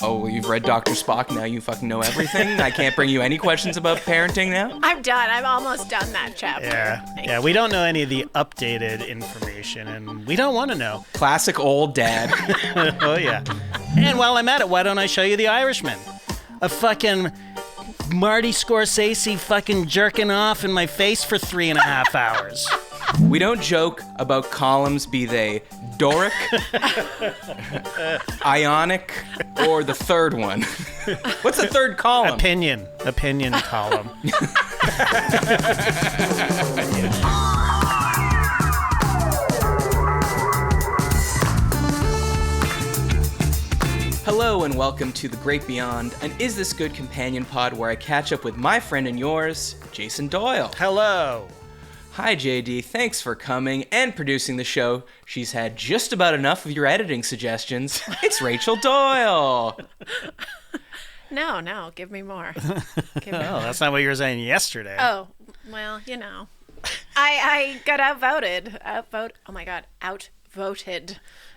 Oh, well, you've read Dr. Spock, now you fucking know everything? I can't bring you any questions about parenting now? I'm done. I'm almost done that chapter. Yeah, we don't know any of the updated information, and we don't want to know. Classic old dad. Oh, yeah. And while I'm at it, why don't I show you The Irishman? A fucking Marty Scorsese fucking jerking off in my face for 3.5 hours. We don't joke about columns, be they Doric, Ionic, or the third one. What's the third column? Opinion column. Hello and welcome to The Great Beyond, an Is This Good companion pod where I catch up with my friend and yours, Jason Doyle. Hello. Hi JD, thanks for coming and producing the show. She's had just about enough of your editing suggestions. It's Rachel Doyle. No, give me more. Give me more. That's not what you were saying yesterday. Oh, well, you know. I got outvoted. Outvoted.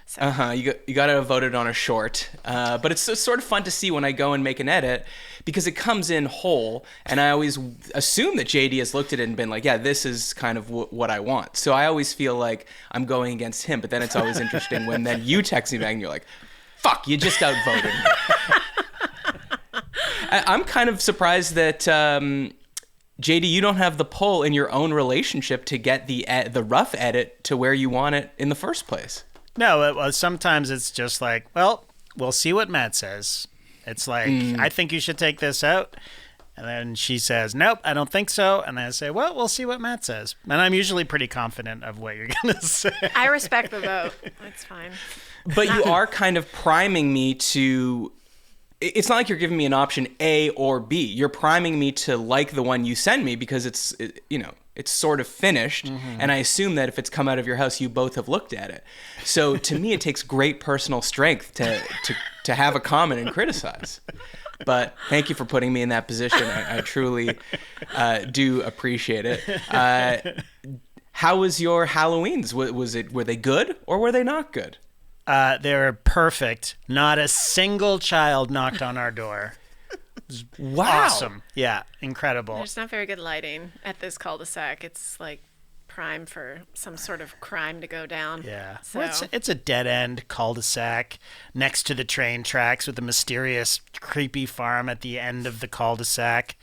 So. You got outvoted on a short, but it's sort of fun to see when I go and make an edit because it comes in whole, and I always assume that JD has looked at it and been like, yeah, this is kind of what I want. So I always feel like I'm going against him, but then it's always interesting when then you text me back and you're like, fuck, you just outvoted me. I'm kind of surprised that JD, you don't have the pull in your own relationship to get the rough edit to where you want it in the first place. No, sometimes it's just like, well, we'll see what Matt says. It's like, I think you should take this out. And then she says, nope, I don't think so. And I say, well, we'll see what Matt says. And I'm usually pretty confident of what you're going to say. I respect the vote. It's fine. But you are kind of priming me to... It's not like you're giving me an option A or B. You're priming me to like the one you send me because it's sort of finished, and I assume that if it's come out of your house, you both have looked at it. So to me, it takes great personal strength to have a comment and criticize. But thank you for putting me in that position. I truly do appreciate it. How was your Halloweens? Were they good or were they not good? They were perfect. Not a single child knocked on our door. Wow. Awesome. Yeah, incredible. There's not very good lighting at this cul-de-sac. It's like prime for some sort of crime to go down. Yeah. So. Well, it's a dead-end cul-de-sac next to the train tracks with a mysterious, creepy farm at the end of the cul-de-sac.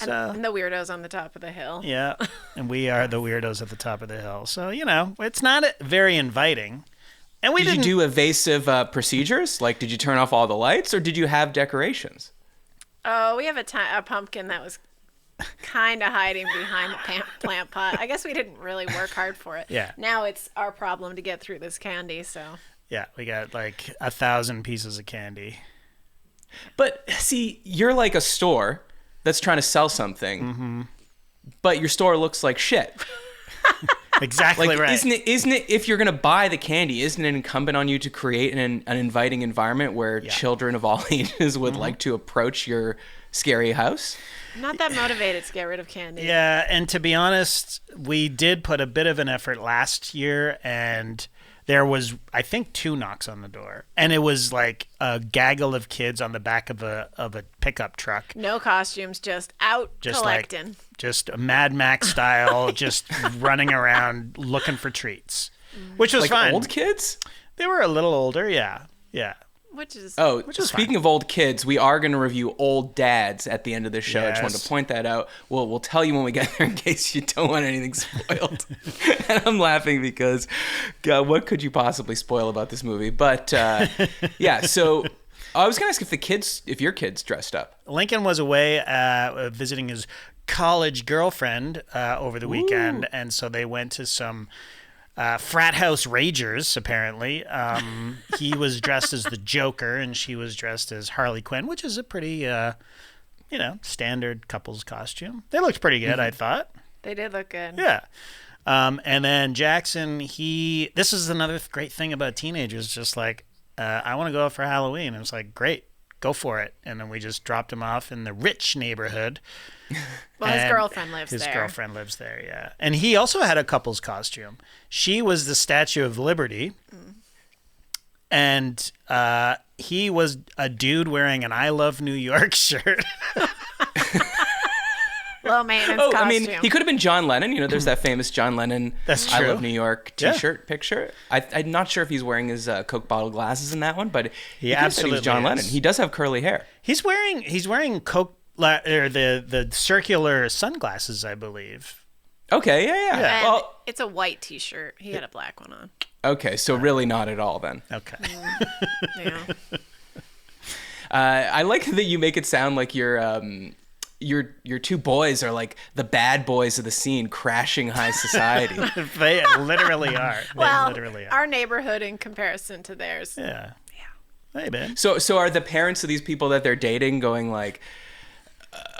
And the weirdos on the top of the hill. Yeah, and we are the weirdos at the top of the hill. So, it's not very inviting. And did you do evasive procedures? Like, did you turn off all the lights or did you have decorations? Oh, we have a pumpkin that was kind of hiding behind the plant pot. I guess we didn't really work hard for it. Yeah. Now it's our problem to get through this candy, so. Yeah, we got like 1,000 pieces of candy. But see, you're like a store that's trying to sell something, but your store looks like shit. Exactly right. Isn't it, if you're going to buy the candy, isn't it incumbent on you to create an inviting environment where children of all ages would like to approach your scary house? I'm not that motivated to get rid of candy. Yeah, and to be honest, we did put a bit of an effort last year, and there was, I think, 2 knocks on the door. And it was like a gaggle of kids on the back of a pickup truck. No costumes, just out collecting. Just a Mad Max style, just running around looking for treats, which was like fine. Old kids? They were a little older, yeah. Which is speaking fine. of old kids, we are going to review old dads at the end of the show. Yes. I just wanted to point that out. We'll tell you when we get there in case you don't want anything spoiled. And I'm laughing because, God, what could you possibly spoil about this movie? But yeah, so I was going to ask if your kids dressed up. Lincoln was away visiting his college girlfriend over the weekend, and so they went to some frat house ragers, apparently. He was dressed as the Joker, and she was dressed as Harley Quinn, which is a pretty, standard couple's costume. They looked pretty good, I thought. They did look good. Yeah. And then Jackson, this is another great thing about teenagers, just like, I want to go out for Halloween. And it's like, great, go for it. And then we just dropped him off in the rich neighborhood. Well, his girlfriend lives there. His girlfriend lives there, yeah. And he also had a couple's costume. She was the Statue of Liberty. and he was a dude wearing an I Love New York shirt. Low maintenance Oh, costume. I mean, he could have been John Lennon. You know, there's that famous John Lennon That's I true. Love New York T-shirt picture. I'm not sure if he's wearing his Coke bottle glasses in that one, but He could have said absolutely was John is. Lennon. He does have curly hair. He's wearing Coke or the circular sunglasses, I believe. Okay, yeah. And Well, it's a white T-shirt. He had a black one on. okay, so really not at all then. Okay. Yeah. I like that you make it sound like your two boys are like the bad boys of the scene, crashing high society. They literally are. Well, literally are. our neighborhood in comparison to theirs. Yeah. Hey, man. So are the parents of these people that they're dating going like,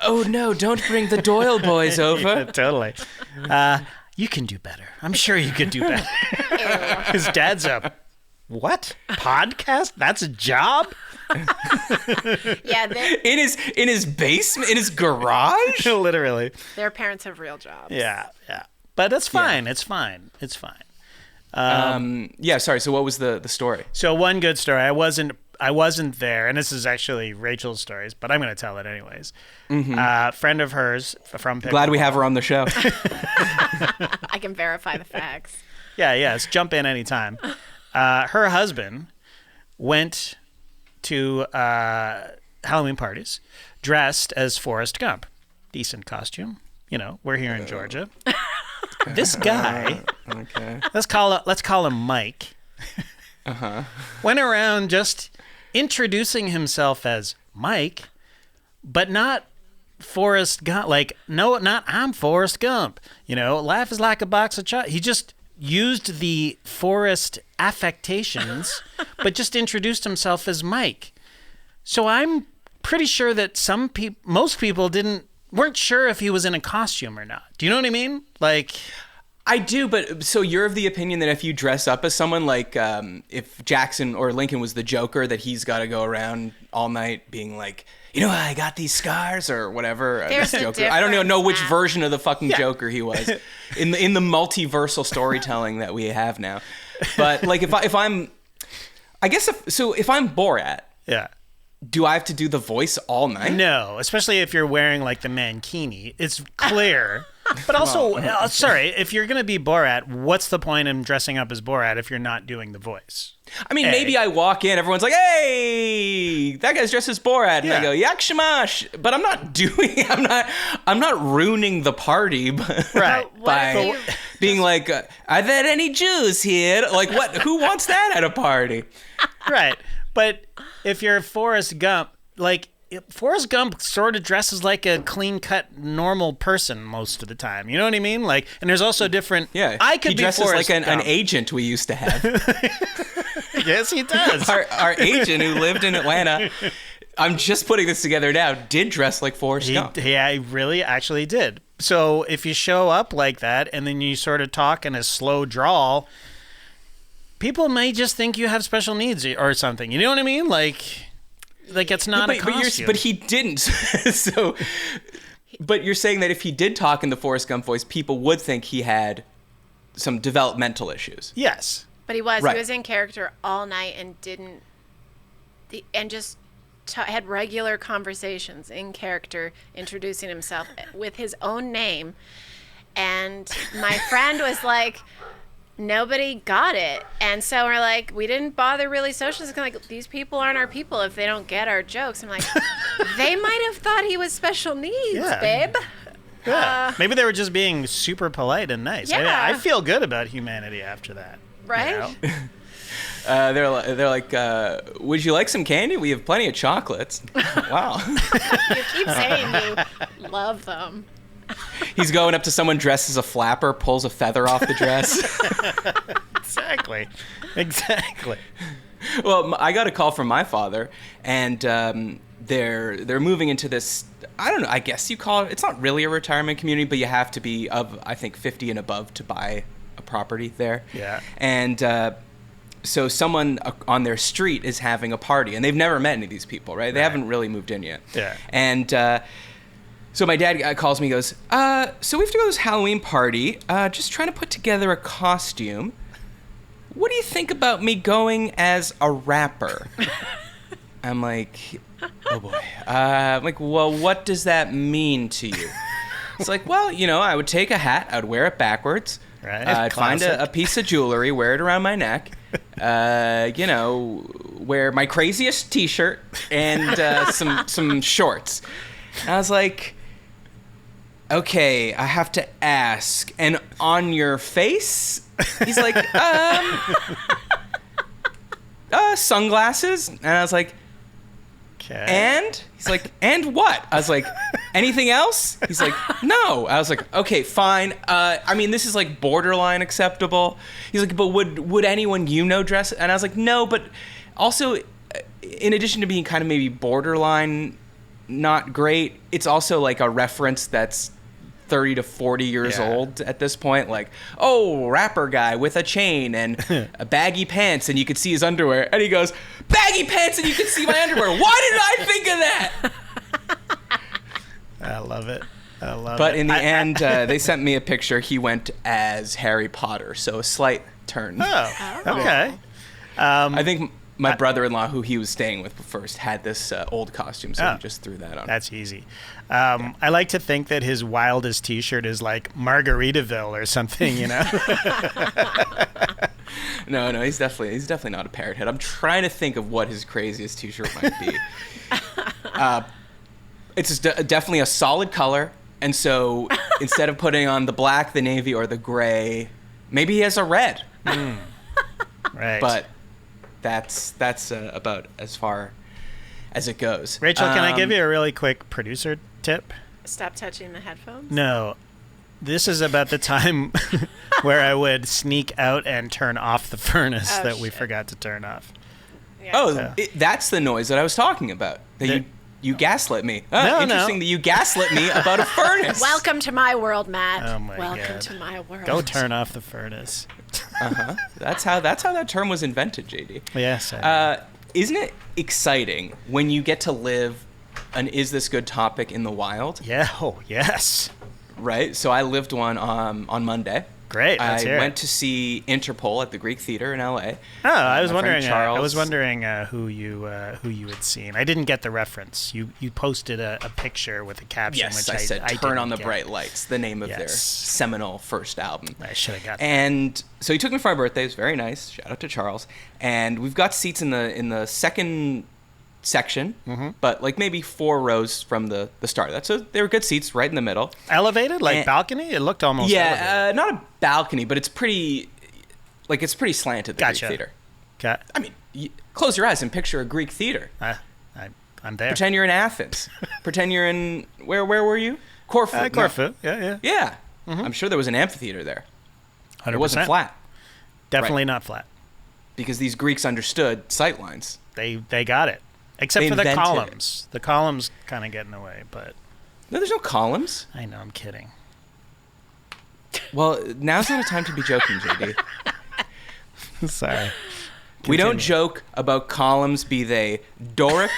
"Oh no, don't bring the Doyle boys over"? Totally. You can do better. I'm sure you could do better. His dad's up. What? Podcast? That's a job? Yeah, In his basement, in his garage. Literally. their parents have real jobs. Yeah. But it's fine. It's fine. Yeah. Sorry. So what was the story? So one good story. I wasn't there, and this is actually Rachel's stories, but I'm going to tell it anyways. Friend of hers from Pickle. Glad we have her on the show. I can verify the facts. Yes. Jump in anytime. Her husband went to Halloween parties dressed as Forrest Gump. Decent costume. You know, we're here in Georgia. This guy, Okay. let's call him Mike, went around just introducing himself as Mike, but not Forrest Gump. Like, no, not I'm Forrest Gump. You know, life is like a box of chocolates. He just used the Forrest affectations, but just introduced himself as Mike. So I'm pretty sure that most people weren't sure if he was in a costume or not. Do you know what I mean? Like, I do, but so you're of the opinion that if you dress up as someone, like if Jackson or Lincoln was the Joker, that he's got to go around all night being like, you know, I got these scars or whatever. There's a Joker. I don't even know which difference. version of the fucking Joker he was in the multiversal storytelling that we have now. But like if I'm Borat, yeah. do I have to do the voice all night? No, especially if you're wearing like the mankini. It's clear. But also, sorry, if you're going to be Borat, what's the point in dressing up as Borat if you're not doing the voice? I mean, maybe I walk in, everyone's like, "Hey, that guy's dressed as Borat," and I go, "Yak shamash," but I'm not ruining the party, Right. by being like, "Are there any Jews here?" Like, what? Who wants that at a party? Right. But if you're Forrest Gump, like, Forrest Gump sort of dresses like a clean-cut, normal person most of the time. You know what I mean? Like, and there's also different. Yeah, I could he be dresses Forrest like an Gump. agent we used to have. Yes, he does. Our agent who lived in Atlanta. I'm just putting this together now. Did dress like Forrest Gump. Yeah, he really actually did. So if you show up like that and then you sort of talk in a slow drawl, people may just think you have special needs or something. You know what I mean? Like it's not a costume. But he didn't. So, but you're saying that if he did talk in the Forrest Gump voice, people would think he had some developmental issues. Yes. But he was. Right. He was in character all night and just had regular conversations in character, introducing himself with his own name. And my friend was like, nobody got it. And so we're like, we didn't bother really socializing. Like, these people aren't our people if they don't get our jokes. I'm like, they might have thought he was special needs, Yeah. babe. Yeah. Maybe they were just being super polite and nice. Yeah. I feel good about humanity after that. Right? You know? They're like, would you like some candy? We have plenty of chocolates. Wow. You keep saying you love them. He's going up to someone dressed as a flapper, pulls a feather off the dress. Exactly. Well, I got a call from my father, and they're moving into this, I don't know, I guess you call it, it's not really a retirement community, but you have to be of, I think, 50 and above to buy a property there. Yeah. And so someone on their street is having a party, and they've never met any of these people, right? They haven't really moved in yet. Yeah. And so my dad calls me and goes, so we have to go to this Halloween party, just trying to put together a costume. what do you think about me going as a rapper? I'm like, oh boy. I'm like, well, what does that mean to you? It's like, well, I would take a hat, I'd wear it backwards. Right. I'd find a piece of jewelry, wear it around my neck, wear my craziest T-shirt and some shorts. And I was like, okay, I have to ask. And on your face? He's like, sunglasses. And I was like, okay. And? He's like, and what? I was like, anything else? He's like, no. I was like, okay, fine. This is like borderline acceptable. He's like, but would anyone dress? And I was like, no, but also, in addition to being kind of maybe borderline not great, it's also like a reference that's 30 to 40 years old at this point. Like, oh, rapper guy with a chain and a baggy pants and you could see his underwear. And he goes, baggy pants and you could see my underwear. Why did I think of that? I love it. But in the end, they sent me a picture. He went as Harry Potter. So a slight turn. Oh, okay. I think my brother-in-law, who he was staying with first, had this old costume, so he just threw that on. That's easy. I like to think that his wildest T-shirt is like Margaritaville or something, No, he's definitely not a parrot head. I'm trying to think of what his craziest T-shirt might be. It's definitely a solid color, and so instead of putting on the black, the navy, or the gray, maybe he has a red. Right. But that's about as far as it goes. Rachel, can I give you a really quick producer tip? Stop touching the headphones? No. This is about the time where I would sneak out and turn off the furnace that we forgot to turn off. Yeah. That's the noise that I was talking about. You gaslit me. No, interesting that you gaslit me about a furnace. Welcome to my world, Matt. Oh my Welcome God. to my world. Go turn off the furnace. That's how that term was invented, JD. Yes. Isn't it exciting when you get to live an Is This Good topic in the wild? Yeah. Oh, yes. Right. So I lived one on Monday. Great. I Let's hear went it. to see Interpol at the Greek Theater in LA. Oh, I was My friend wondering. Charles. I was wondering who you had seen. I didn't get the reference. You posted a picture with a caption. Yes, which I said I "Turn on the didn't Bright get. Lights," the name of their Yes. seminal first album. I should have got that. And so he took me for my birthday. It was very nice. Shout out to Charles. And we've got seats in the second section, but like maybe 4 rows from the start. They were good seats right in the middle. Elevated, like And- balcony. It looked almost. elevated. Not a balcony, but it's pretty slanted. The Gotcha. Greek Theater. Okay. I mean, close your eyes and picture a Greek theater. I'm there. Pretend you're in Athens. Pretend you're in where were you? Corfu. No. Corfu. Yeah. Yeah. I'm sure there was an amphitheater there. 100%. It wasn't flat Definitely Right. not flat. because these Greeks understood sight lines. They got it. Except They for the invented it. columns. The columns kind of get in the way, but No, there's no columns. I know I'm kidding. Well, now's not a time to be joking, JD. Sorry. We don't Continue. joke about columns, be they Doric,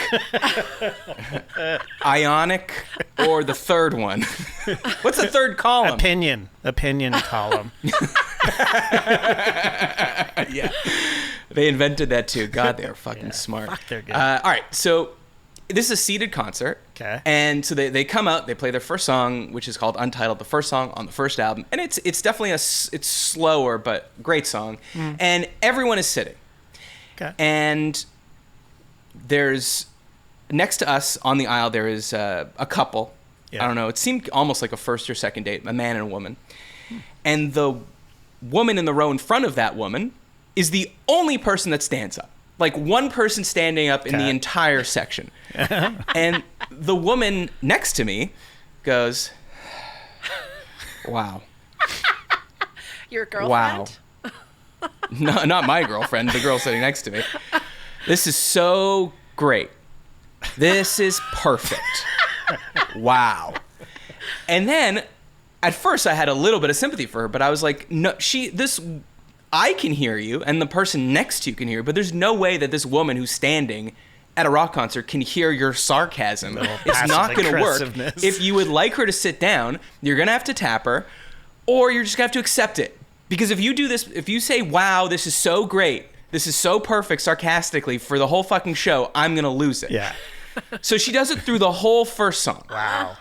Ionic, or the third one. What's the third column? Opinion column. Yeah. They invented that too. God, they are fucking smart. Fuck, they're good. All right, so this is a seated concert. Okay. And so they come out, they play their first song, which is called Untitled, the first song on the first album. And it's definitely it's slower, but great song. And everyone is sitting. Okay. And there's, next to us on the aisle, there is a couple. Yeah. I don't know, it seemed almost like a first or second date, a man and a woman. And the woman in the row in front of that woman is the only person that stands up. Like one person standing up in the Okay. entire section. And the woman next to me goes, wow. Your girlfriend? Wow. No, not my girlfriend, the girl sitting next to me. This is so great. This is perfect. Wow. And then at first I had a little bit of sympathy for her, but I was like, no, I can hear you and the person next to you can hear you, but there's no way that this woman who's standing at a rock concert can hear your sarcasm. It's not going to work. passive-aggressiveness. If you would like her to sit down, you're going to have to tap her, or you're just going to have to accept it. Because if you do this, if you say, wow, this is so great, this is so perfect sarcastically for the whole fucking show, I'm going to lose it. Yeah. So she does it through the whole first song. Wow.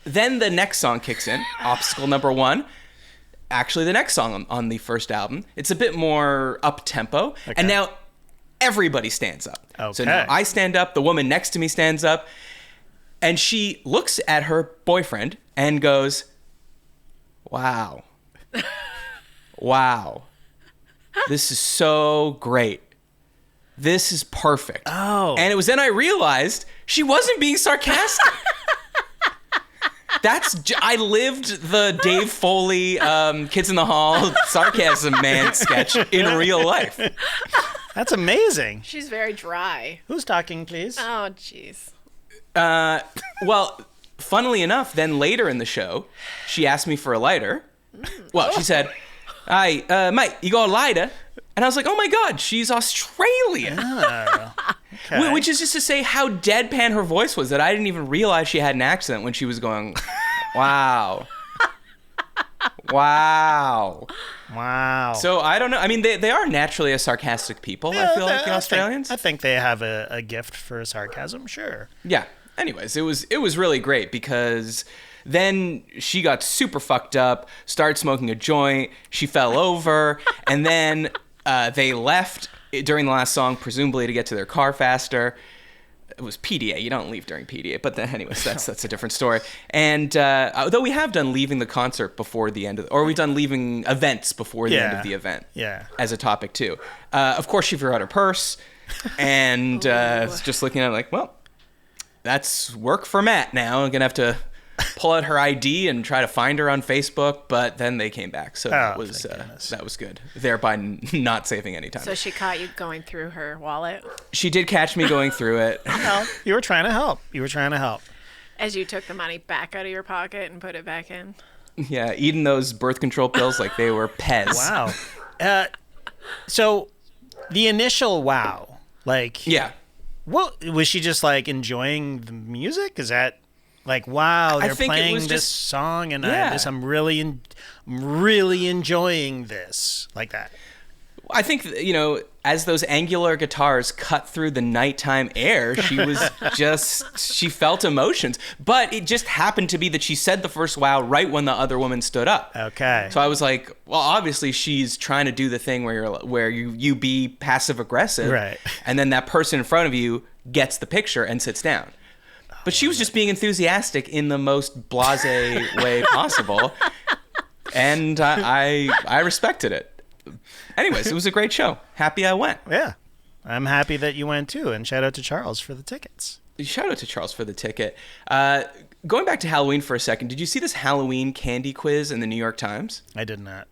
Then the next song kicks in, obstacle number 1. Actually, the next song on the first album, it's a bit more up-tempo. Okay. And now everybody stands up. Okay. So now I stand up, the woman next to me stands up, and she looks at her boyfriend and goes, wow. Wow. This is so great. This is perfect. Oh. And it was then I realized she wasn't being sarcastic. I lived the Dave Foley Kids in the Hall sarcasm man sketch in real life. That's amazing. She's very dry. Who's talking, please? Oh, jeez. Well, funnily enough, then later in the show, she asked me for a lighter. Well, she said, "Hi, mate, you got a lighter?" And I was like, "Oh my God, she's Australian." Oh, okay. Which is just to say how deadpan her voice was that I didn't even realize she had an accent when she was going, "Wow, wow." Wow. So I don't know. I mean, they are naturally a sarcastic people. I feel like the Australians. I think they have a gift for sarcasm. Sure. Yeah. Anyways, it was really great because then she got super fucked up, started smoking a joint, she fell over, and then they left during the last song, presumably to get to their car faster. It was PDA. You don't leave during PDA. But then, anyways, that's a different story. And though we have done leaving the concert before the end of, or we've done leaving events before the end of the event. Yeah. As a topic too. Of course, she forgot her purse, and just looking at it like, well, that's work for Matt now. I'm gonna have to pull out her ID and try to find her on Facebook, but then they came back, so that was good. Thereby not saving any time. So she caught you going through her wallet She did catch me going through it. Well, you were trying to help. as you took the money back out of your pocket and put it back in. Yeah, eating those birth control pills like they were Pez. Wow. So the initial wow, like, Yeah. what was she just like enjoying the music? Is that like, wow, they're think it playing was this just- song and Yeah. I'm really enjoying this, like that. I think, as those angular guitars cut through the nighttime air, she felt emotions. But it just happened to be that she said the first wow right when the other woman stood up. Okay. So I was like, well, obviously she's trying to do the thing where you be passive aggressive. Right. And then that person in front of you gets the picture and sits down. But she was just being enthusiastic in the most blasé way possible. And I respected it. Anyways, it was a great show. Happy I went. Yeah. I'm happy that you went too, and shout out to Charles for the tickets. Shout out to Charles for the ticket. Going back to Halloween for a second, did you see this Halloween candy quiz in the New York Times? I did not.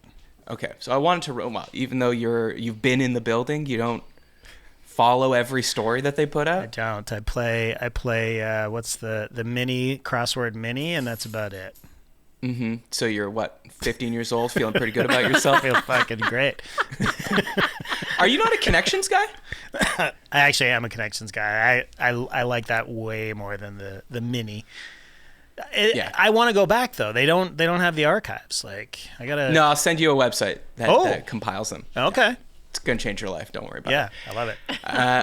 Okay, so I wanted to, well, even though you've been in the building, you don't follow every story that they put I out? don't. I play what's the mini crossword mini, and that's about it. Mm-hmm. So you're, 15 years old, feeling pretty good about yourself? I feel fucking great. Are you not a connections guy? I actually am a connections guy. I like that way more than the mini. Yeah. I want to go back though. They don't have the archives. Like I gotta. No, I'll send you a website that compiles them. Okay. It's going to change your life. Don't worry about it. Yeah, I love it.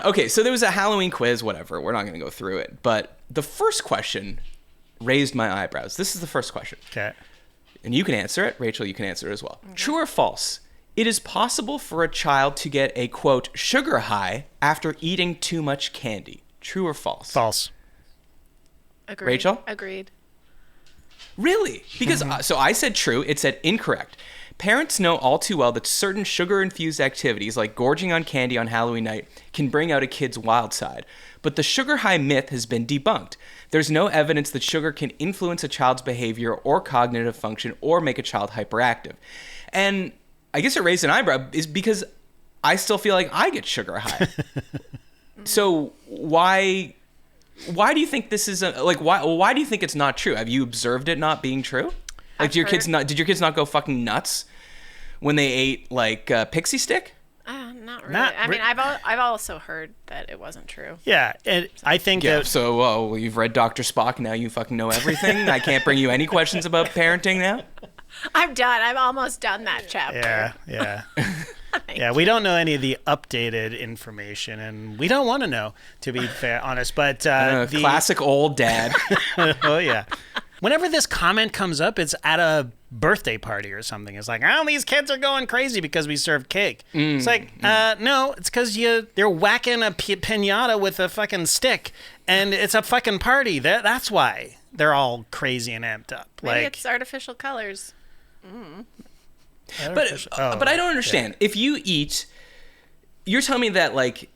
Okay, so there was a Halloween quiz, whatever. We're not going to go through it. But the first question raised my eyebrows. This is the first question. Okay. And you can answer it. Rachel, you can answer it as well. Okay. True or false? It is possible for a child to get a, quote, sugar high after eating too much candy. True or false? False. Agreed. Rachel? Agreed. Really? Because, so I said true. It said incorrect. Parents know all too well that certain sugar-infused activities, like gorging on candy on Halloween night, can bring out a kid's wild side. But the sugar high myth has been debunked. There's no evidence that sugar can influence a child's behavior or cognitive function or make a child hyperactive. And I guess it raised an eyebrow is because I still feel like I get sugar high. So why do you think this is why do you think it's not true? Have you observed it not being true? Like, did your kids not go fucking nuts when they ate like pixie stick? Not really. I've also heard that it wasn't true. Yeah, and I think that. So, you've read Dr. Spock, now you fucking know everything. I can't bring you any questions about parenting now. I'm done. I'm almost done that chapter. Yeah. Yeah, we don't know any of the updated information, and we don't want to know, to be fair, honest. But classic old dad. Oh, yeah. Whenever this comment comes up, it's at a birthday party or something. It's like, oh, these kids are going crazy because we served cake. It's like, no, it's because they're whacking a piñata with a fucking stick, and it's a fucking party. That's why they're all crazy and amped up. Maybe it's artificial colors. But I don't understand. If you eat, you're telling me that like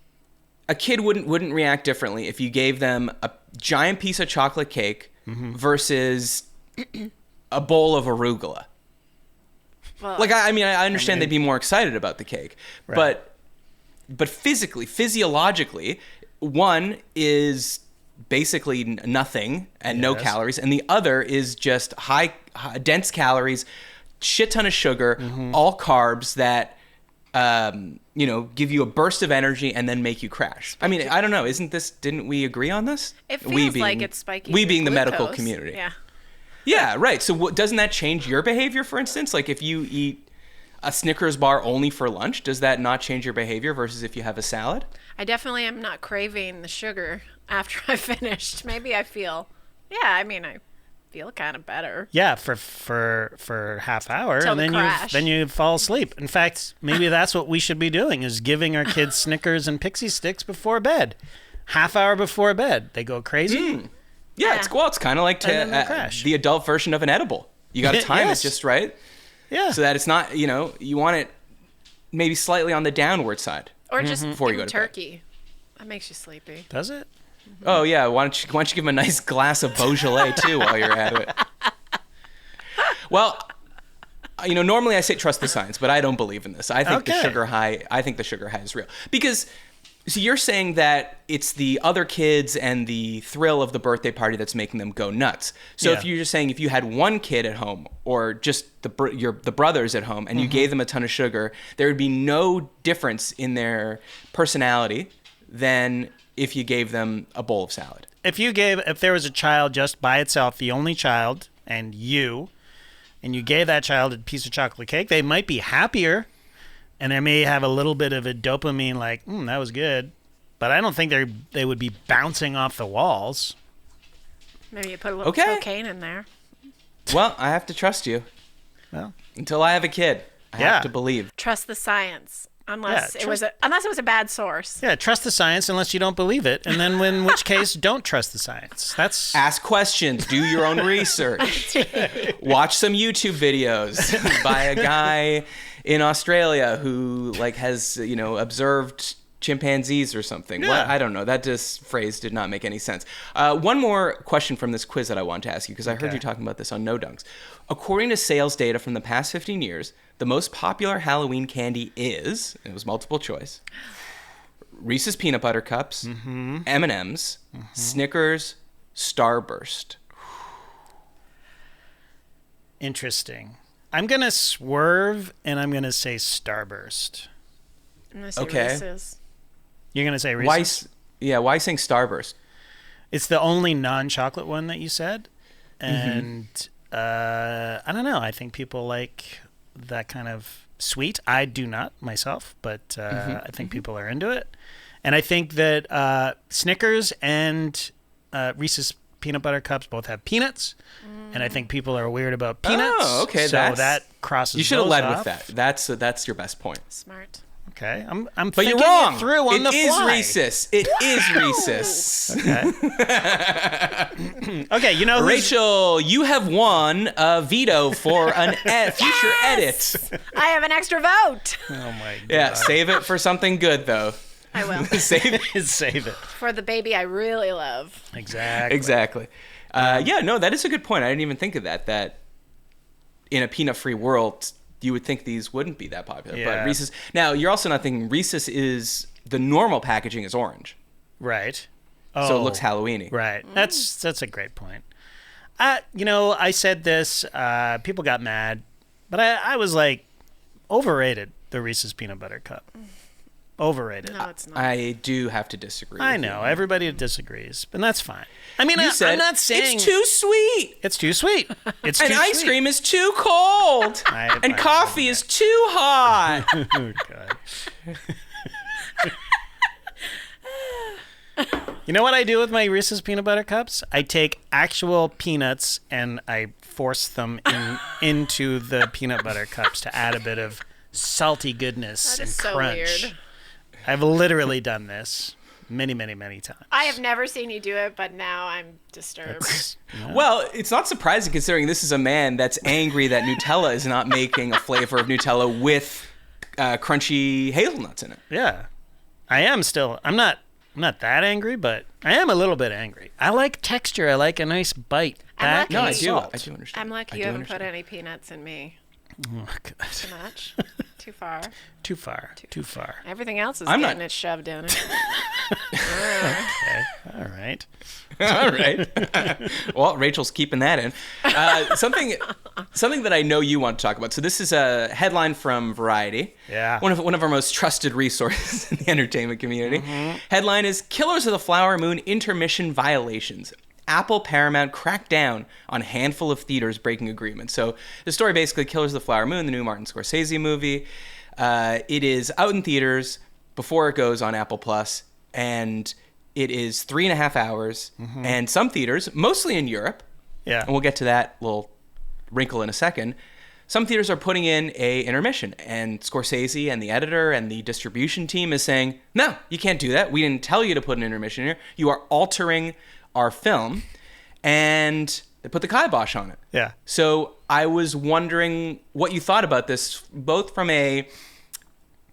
a kid wouldn't react differently if you gave them a giant piece of chocolate cake versus a bowl of arugula. Well, Like I understand they'd be more excited about the cake, Right. but physiologically, one is basically nothing and no calories, and the other is just high dense calories, shit ton of sugar, all carbs that give you a burst of energy and then make you crash. I mean, I don't know. Didn't we agree on this? it feels like it's spiking. We your being the medical glucose. community. Yeah. Yeah, right. So doesn't that change your behavior, for instance? Like if you eat a Snickers bar only for lunch, does that not change your behavior versus if you have a salad? I definitely am not craving the sugar after I finished. Maybe I feel, I feel kind of better. Yeah, for half hour, Till and the then crash. you fall asleep. In fact, maybe that's what we should be doing: is giving our kids Snickers and Pixie Sticks before bed. Half hour before bed, they go crazy. Yeah, it's kind of like And then they crash. the adult version of an edible. You got to time Yes. it just right, Yeah, so that it's not, you want it maybe slightly on the downward side. Or just Before you give go them to bed. turkey. That makes you sleepy. does it? Oh yeah, why don't you give them a nice glass of Beaujolais too while you're at it? Well, normally I say trust the science, but I don't believe in this. I think the Okay. sugar high is real because. So you're saying that it's the other kids and the thrill of the birthday party that's making them go nuts. So if Yeah. you're just saying if you had one kid at home or just the brothers at home and you gave them a ton of sugar, there would be no difference in their personality than if you gave them a bowl of salad. If there was a child just by itself, the only child, and you gave that child a piece of chocolate cake, they might be happier, and they may have a little bit of a dopamine, like, that was good. But I don't think they would be bouncing off the walls. Maybe you put a little Okay. cocaine in there. Well, I have to trust you Well, until I have a kid. I Yeah. have to believe. Trust the science, unless Yeah, it was a bad source. yeah, trust the science unless you don't believe it, and then in which case, don't trust the science. That's Ask questions. Do your own research. Watch some YouTube videos by a guy in Australia who has observed chimpanzees or something. Yeah. What? I don't know. That phrase did not make any sense. One more question from this quiz that I want to ask you because I heard Okay. you talking about this on No Dunks. According to sales data from the past 15 years, the most popular Halloween candy is, and it was multiple choice, Reese's Peanut Butter Cups, M&M's, Snickers, Starburst. interesting. I'm going to swerve, and I'm going to say Starburst. I'm gonna say Okay. Reese's. You're going to say Reese's? Why saying Starburst? It's the only non-chocolate one that you said, and I don't know. I think people like that kind of sweet. I do not myself, but I think people are into it, and I think that Snickers and Reese's Peanut Butter Cups both have peanuts, and I think people are weird about peanuts. Oh, okay. So that crosses. You should have those led off. with that. That's your best point. Smart. Okay, I'm But you're thinking wrong. it through on It the is fly. Reese's. It is Reese's. Okay, you know who's- Rachel, you have won a veto for an future edit. I have an extra vote. Oh my god. Yeah, save it for something good though. I will. Save it. Save it. For the baby I really love. Exactly. Exactly. Yeah, no, that is a good point. I didn't even think of that. That in a peanut-free world, you would think these wouldn't be that popular. Yeah. But Reese's. Now, you're also not thinking Reese's is the normal packaging is orange, Right. so it looks Halloweeny. Right. That's a great point. I said this. People got mad, but I was like, overrated. The Reese's Peanut Butter Cup. Overrated. No, it's not. I do have to disagree. I with know. you. Everybody disagrees, but that's fine. I mean, You said I'm not saying... it's too sweet. It's too sweet. It's And too ice sweet. cream is too cold. And coffee is too hot. Oh, God. You know what I do with my Reese's peanut butter cups? I take actual peanuts and I force them into the peanut butter cups to add a bit of salty goodness That and is so crunch. weird. I've literally done this many, many, many times. I have never seen you do it, but now I'm disturbed. Well, it's not surprising considering this is a man that's angry that Nutella is not making a flavor of Nutella with crunchy hazelnuts in it. Yeah. I am still... I'm not that angry, but I am a little bit angry. I like texture. I like a nice bite. I'm Back lucky. No, in I the do. salt. I do understand. I'm lucky I you do haven't understand. put any peanuts in me. Oh, God. Too much? Too far? Too far. Too far. Everything else is I'm getting not- it shoved down it. Okay. All right. All right. Well, Rachel's keeping that in. Something that I know you want to talk about. So this is a headline from Variety. Yeah. One of our most trusted resources in the entertainment community. Headline is Killers of the Flower Moon Intermission Violations. Apple Paramount cracked down on handful of theaters breaking agreements. So the story basically, Killers of the Flower Moon, the new Martin Scorsese movie. It is out in theaters before it goes on Apple Plus, and it is 3.5 hours. And some theaters, mostly in Europe, Yeah. and we'll get to that little wrinkle in a second, some theaters are putting in a intermission, and Scorsese and the editor and the distribution team is saying, no, you can't do that. We didn't tell you to put an intermission here. You are altering our film, and they put the kibosh on it. Yeah. So I was wondering what you thought about this, both from a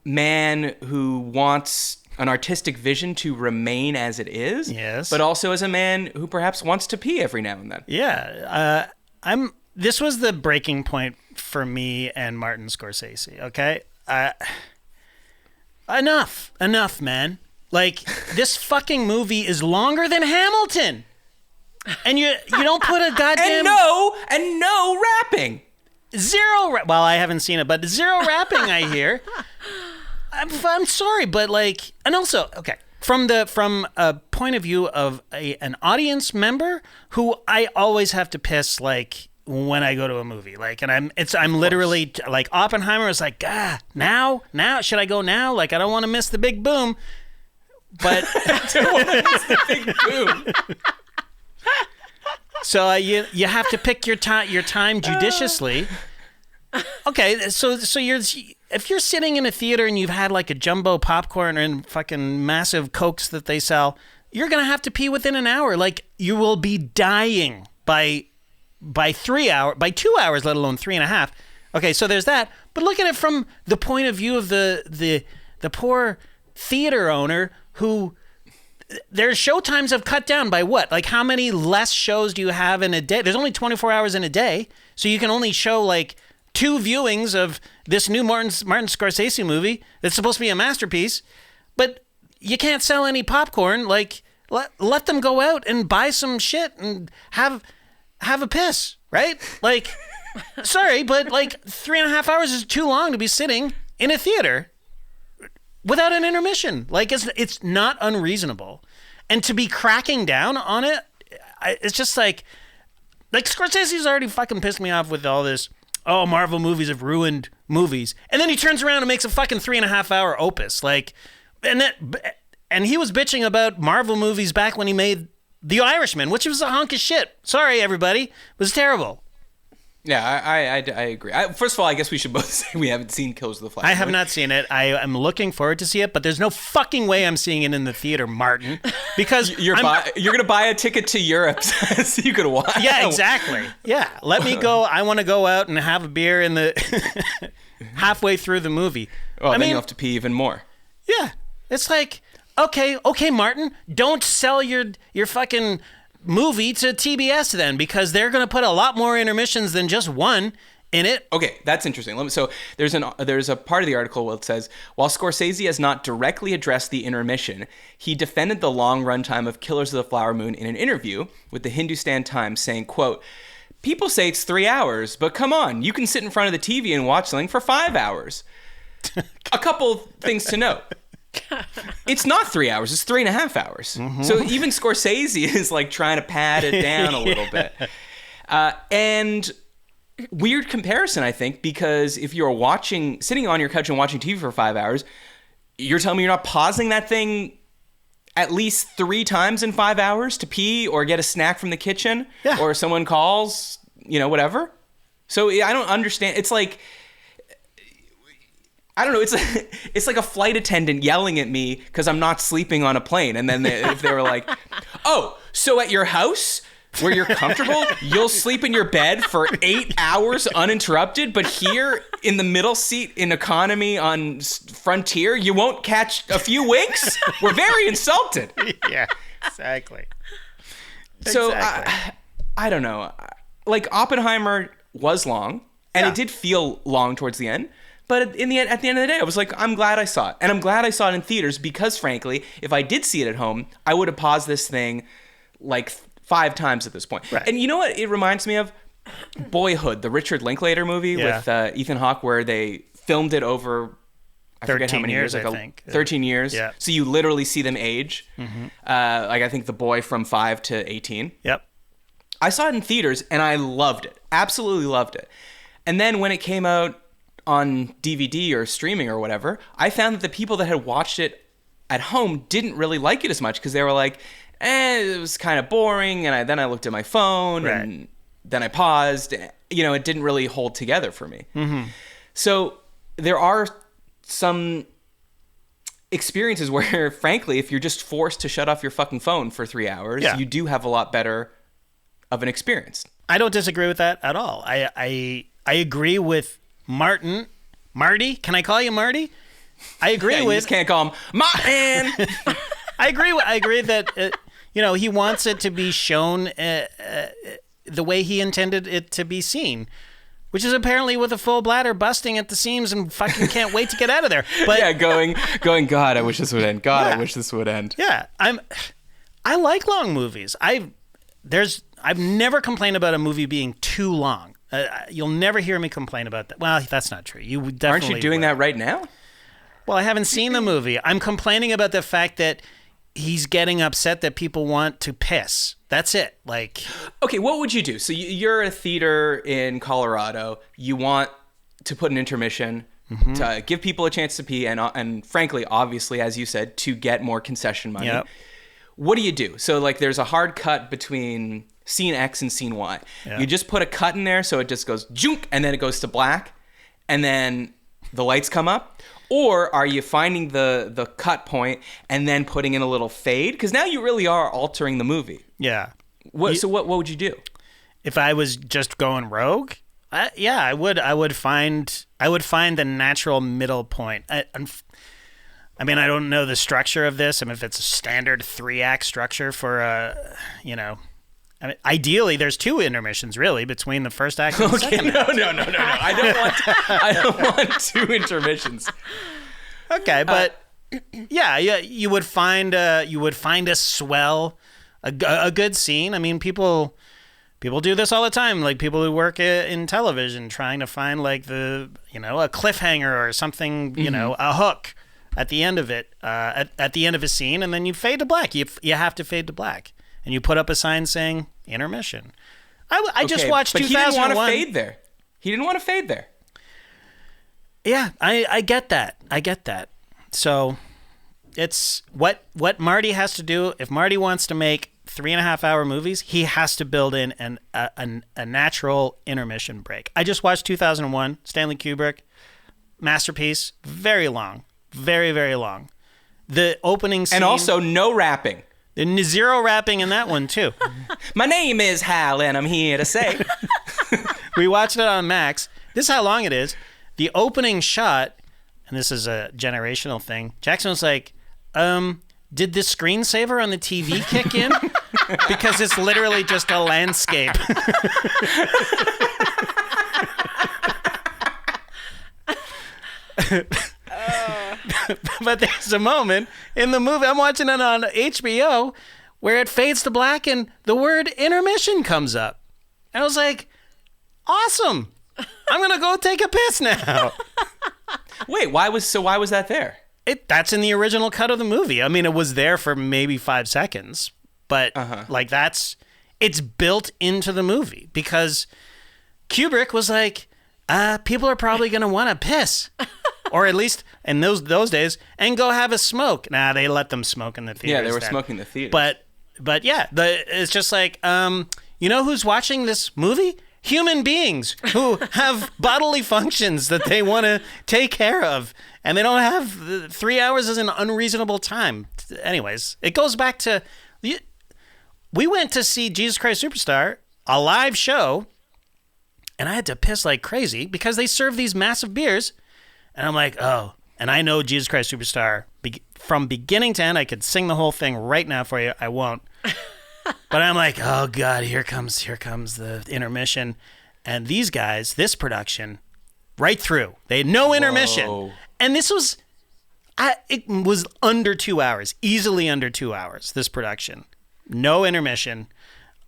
man who wants an artistic vision to remain as it is, Yes. but also as a man who perhaps wants to pee every now and then. Yeah. This was the breaking point for me and Martin Scorsese. Okay. Enough, man. Like, this fucking movie is longer than Hamilton, and you don't put a goddamn and no rapping. zero. Well, I haven't seen it, but zero rapping. I hear. I'm sorry, but like, and also, okay, from a point of view of an audience member who I always have to piss like when I go to a movie, like, and I'm literally like Oppenheimer is like, now should I go now? Like, I don't want to miss the big boom, but Big boom. so you have to pick your time judiciously. Okay, so if you're sitting in a theater and you've had like a jumbo popcorn and fucking massive Cokes that they sell, you're gonna have to pee within an hour. Like, you will be dying by 2 hours, let alone 3.5. Okay, so there's that. But look at it from the point of view of the poor theater owner who their show times have cut down by what? Like, how many less shows do you have in a day? There's only 24 hours in a day, so you can only show like 2 viewings of this new Martin Scorsese movie that's supposed to be a masterpiece, but you can't sell any popcorn. Like, let them go out and buy some shit and have a piss, right? Like, sorry, but like 3.5 hours is too long to be sitting in a theater without an intermission. Like, it's not unreasonable, and to be cracking down on it, it's just like Scorsese's already fucking pissed me off with all this. Oh, Marvel movies have ruined movies. And then he turns around and makes a fucking 3.5 hour opus. Like, and he was bitching about Marvel movies back when he made The Irishman, which was a hunk of shit. Sorry, everybody. It was terrible. Yeah, I agree. First of all, I guess we should both say we haven't seen Killers of the Flower Moon. I have not seen it. I am looking forward to see it, but there's no fucking way I'm seeing it in the theater, Martin. Because You're going to buy a ticket to Europe so you could watch. Yeah, exactly. Yeah, let me go. I want to go out and have a beer in the halfway through the movie. Oh, then you'll have to pee even more. Yeah, it's like, okay, Martin, don't sell your fucking movie to TBS then, because they're going to put a lot more intermissions than just one in it. Okay, that's interesting. So there's a part of the article where it says, while Scorsese has not directly addressed the intermission, he defended the long runtime of Killers of the Flower Moon in an interview with the Hindustan Times, saying, quote, "People say it's 3 hours, but come on, you can sit in front of the TV and watch something for 5 hours." A couple things to note. It's not 3 hours. It's 3.5 hours. So even Scorsese is like trying to pad it down a little bit. And weird comparison, I think, because if you're sitting on your couch and watching TV for 5 hours, you're telling me you're not pausing that thing at least 3 times in 5 hours to pee or get a snack from the kitchen, or someone calls, whatever. So I don't understand. It's like, I don't know. It's like a flight attendant yelling at me because I'm not sleeping on a plane. And then if they were like, oh, so at your house where you're comfortable, you'll sleep in your bed for 8 hours uninterrupted, but here in the middle seat in economy on Frontier, you won't catch a few winks? We're very insulted. Yeah, exactly. So I don't know. Like, Oppenheimer was long, and it did feel long towards the end. But at the end of the day, I was like, I'm glad I saw it. And I'm glad I saw it in theaters because, frankly, if I did see it at home, I would have paused this thing like 5 times at this point. Right. And you know what it reminds me of? Boyhood, the Richard Linklater movie with Ethan Hawke, where they filmed it over, I forget how many years, I think. 13 years. Yeah. So you literally see them age. Like, I think the boy from 5 to 18. Yep. I saw it in theaters, and I loved it. Absolutely loved it. And then when it came out on DVD or streaming or whatever, I found that the people that had watched it at home didn't really like it as much because they were like, it was kind of boring, and then I looked at my phone, and then I paused. It didn't really hold together for me. So there are some experiences where, frankly, if you're just forced to shut off your fucking phone for 3 hours, you do have a lot better of an experience. I don't disagree with that at all. I agree with Marty. Can I call you Marty? I agree with. You just can't call him Martin. I agree that he wants it to be shown the way he intended it to be seen, which is apparently with a full bladder, busting at the seams, and fucking can't wait to get out of there. But going. God, I wish this would end. God, I wish this would end. Yeah, I like long movies. I've never complained about a movie being too long. You'll never hear me complain about that. Well, that's not true. You definitely aren't you doing that right now? Well, I haven't seen the movie. I'm complaining about the fact that he's getting upset that people want to piss. That's it. Like, okay, what would you do? So you're at a theater in Colorado. You want to put an intermission to give people a chance to pee, and frankly, obviously, as you said, to get more concession money. Yep. What do you do? So, like, there's a hard cut between scene X and scene Y. Yeah. You just put a cut in there so it just goes junk, and then it goes to black, and then the lights come up. Or are you finding the cut point and then putting in a little fade? Because now you really are altering the movie. Yeah. So what would you do? If I was just going rogue, I would find the natural middle point. I mean, I don't know the structure of this. I mean, if it's a standard 3-act structure for I mean, ideally, there's 2 intermissions, really, between the first act and the second act. No. I don't want 2 intermissions. Okay, but you would find a swell, a good scene. I mean, people do this all the time. Like, people who work in television, trying to find like a cliffhanger or something, a hook at the end of it, at the end of a scene, and then you fade to black. You have to fade to black. And you put up a sign saying intermission. I just watched 2001. But he didn't want to fade there. He didn't want to fade there. Yeah, I get that. So it's what Marty has to do. If Marty wants to make 3.5-hour movies, he has to build in a natural intermission break. I just watched 2001, Stanley Kubrick, masterpiece. Very long, very, very long. The opening scene, and also no rapping. And 0 rapping in that one, too. My name is Hal, and I'm here to say. We watched it on Max. This is how long it is. The opening shot, and this is a generational thing, Jackson was like, did the screensaver on the TV kick in? Because it's literally just a landscape. But there's a moment in the movie, I'm watching it on HBO, where it fades to black and the word intermission comes up. And I was like, awesome. I'm going to go take a piss now. Wait, why was that there? That's in the original cut of the movie. I mean, it was there for maybe 5 seconds, but like it's built into the movie because Kubrick was like, people are probably going to want to piss, or at least in those days, and go have a smoke. Nah, they let them smoke in the theaters. Yeah, they were then. smoking the theater. But yeah, it's just like, you know who's watching this movie? Human beings who have bodily functions that they want to take care of, and they don't have 3 hours as an unreasonable time. Anyways, it goes back to, we went to see Jesus Christ Superstar, a live show, and I had to piss like crazy because they serve these massive beers, and I'm like, oh, and I know Jesus Christ Superstar from beginning to end. I could sing the whole thing right now for you. I won't. But I'm like, oh God, here comes the intermission. And these guys, this production, right through, they had no intermission. Whoa. And this was, it was under 2 hours, easily under 2 hours, this production. No intermission.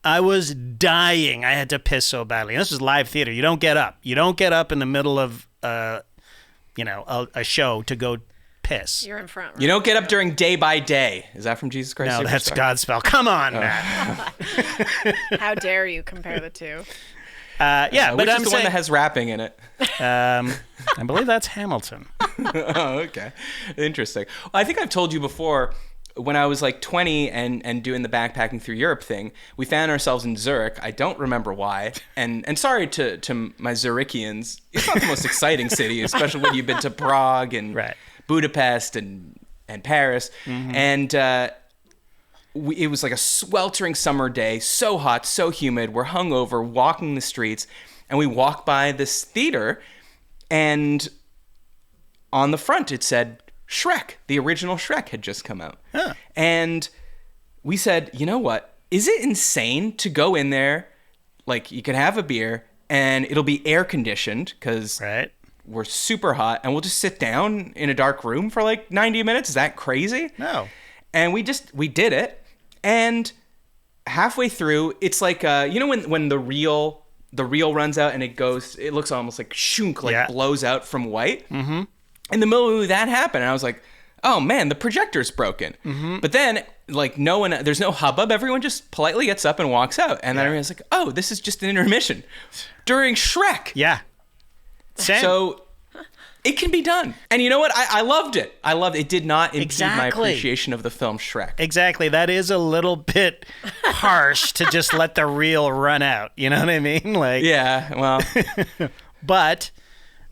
I was dying. I had to piss so badly. And this was live theater. You don't get up. You don't get up in the middle of, a show to go piss. You're in front. Right? You don't get up during Day by Day. Is that from Jesus Christ No, Superstar? that's Godspell. Come on, Matt. How dare you compare the two? Yeah, but which I'm is the one that has rapping in it? I believe that's Hamilton. Oh, okay. Interesting. Well, I think I've told you before, when I was like 20 and doing the backpacking through Europe thing, we found ourselves in Zurich. I don't remember why. And sorry to my Zurichians. It's not the most exciting city, especially when you've been to Prague and Budapest and Paris. Mm-hmm. And it was like a sweltering summer day, so hot, so humid. We're hungover, walking the streets, and we walk by this theater, and on the front it said Shrek. The original Shrek had just come out. Huh. And we said, you know what? Is it insane to go in there, like you could have a beer, and it'll be air conditioned because we're super hot, and we'll just sit down in a dark room for like 90 minutes? Is that crazy? No. And we did it. And halfway through, it's like, when the reel runs out and it looks almost like shunk, like blows out from white. Mm-hmm. In the middle of that happened, and I was like, oh man, the projector's broken. Mm-hmm. But then, like, there's no hubbub. Everyone just politely gets up and walks out. And then I was like, oh, this is just an intermission during Shrek. Yeah. Same. So it can be done. And you know what? I loved it. It did not impede my appreciation of the film Shrek. Exactly. That is a little bit harsh to just let the reel run out. You know what I mean? Like, yeah, well. But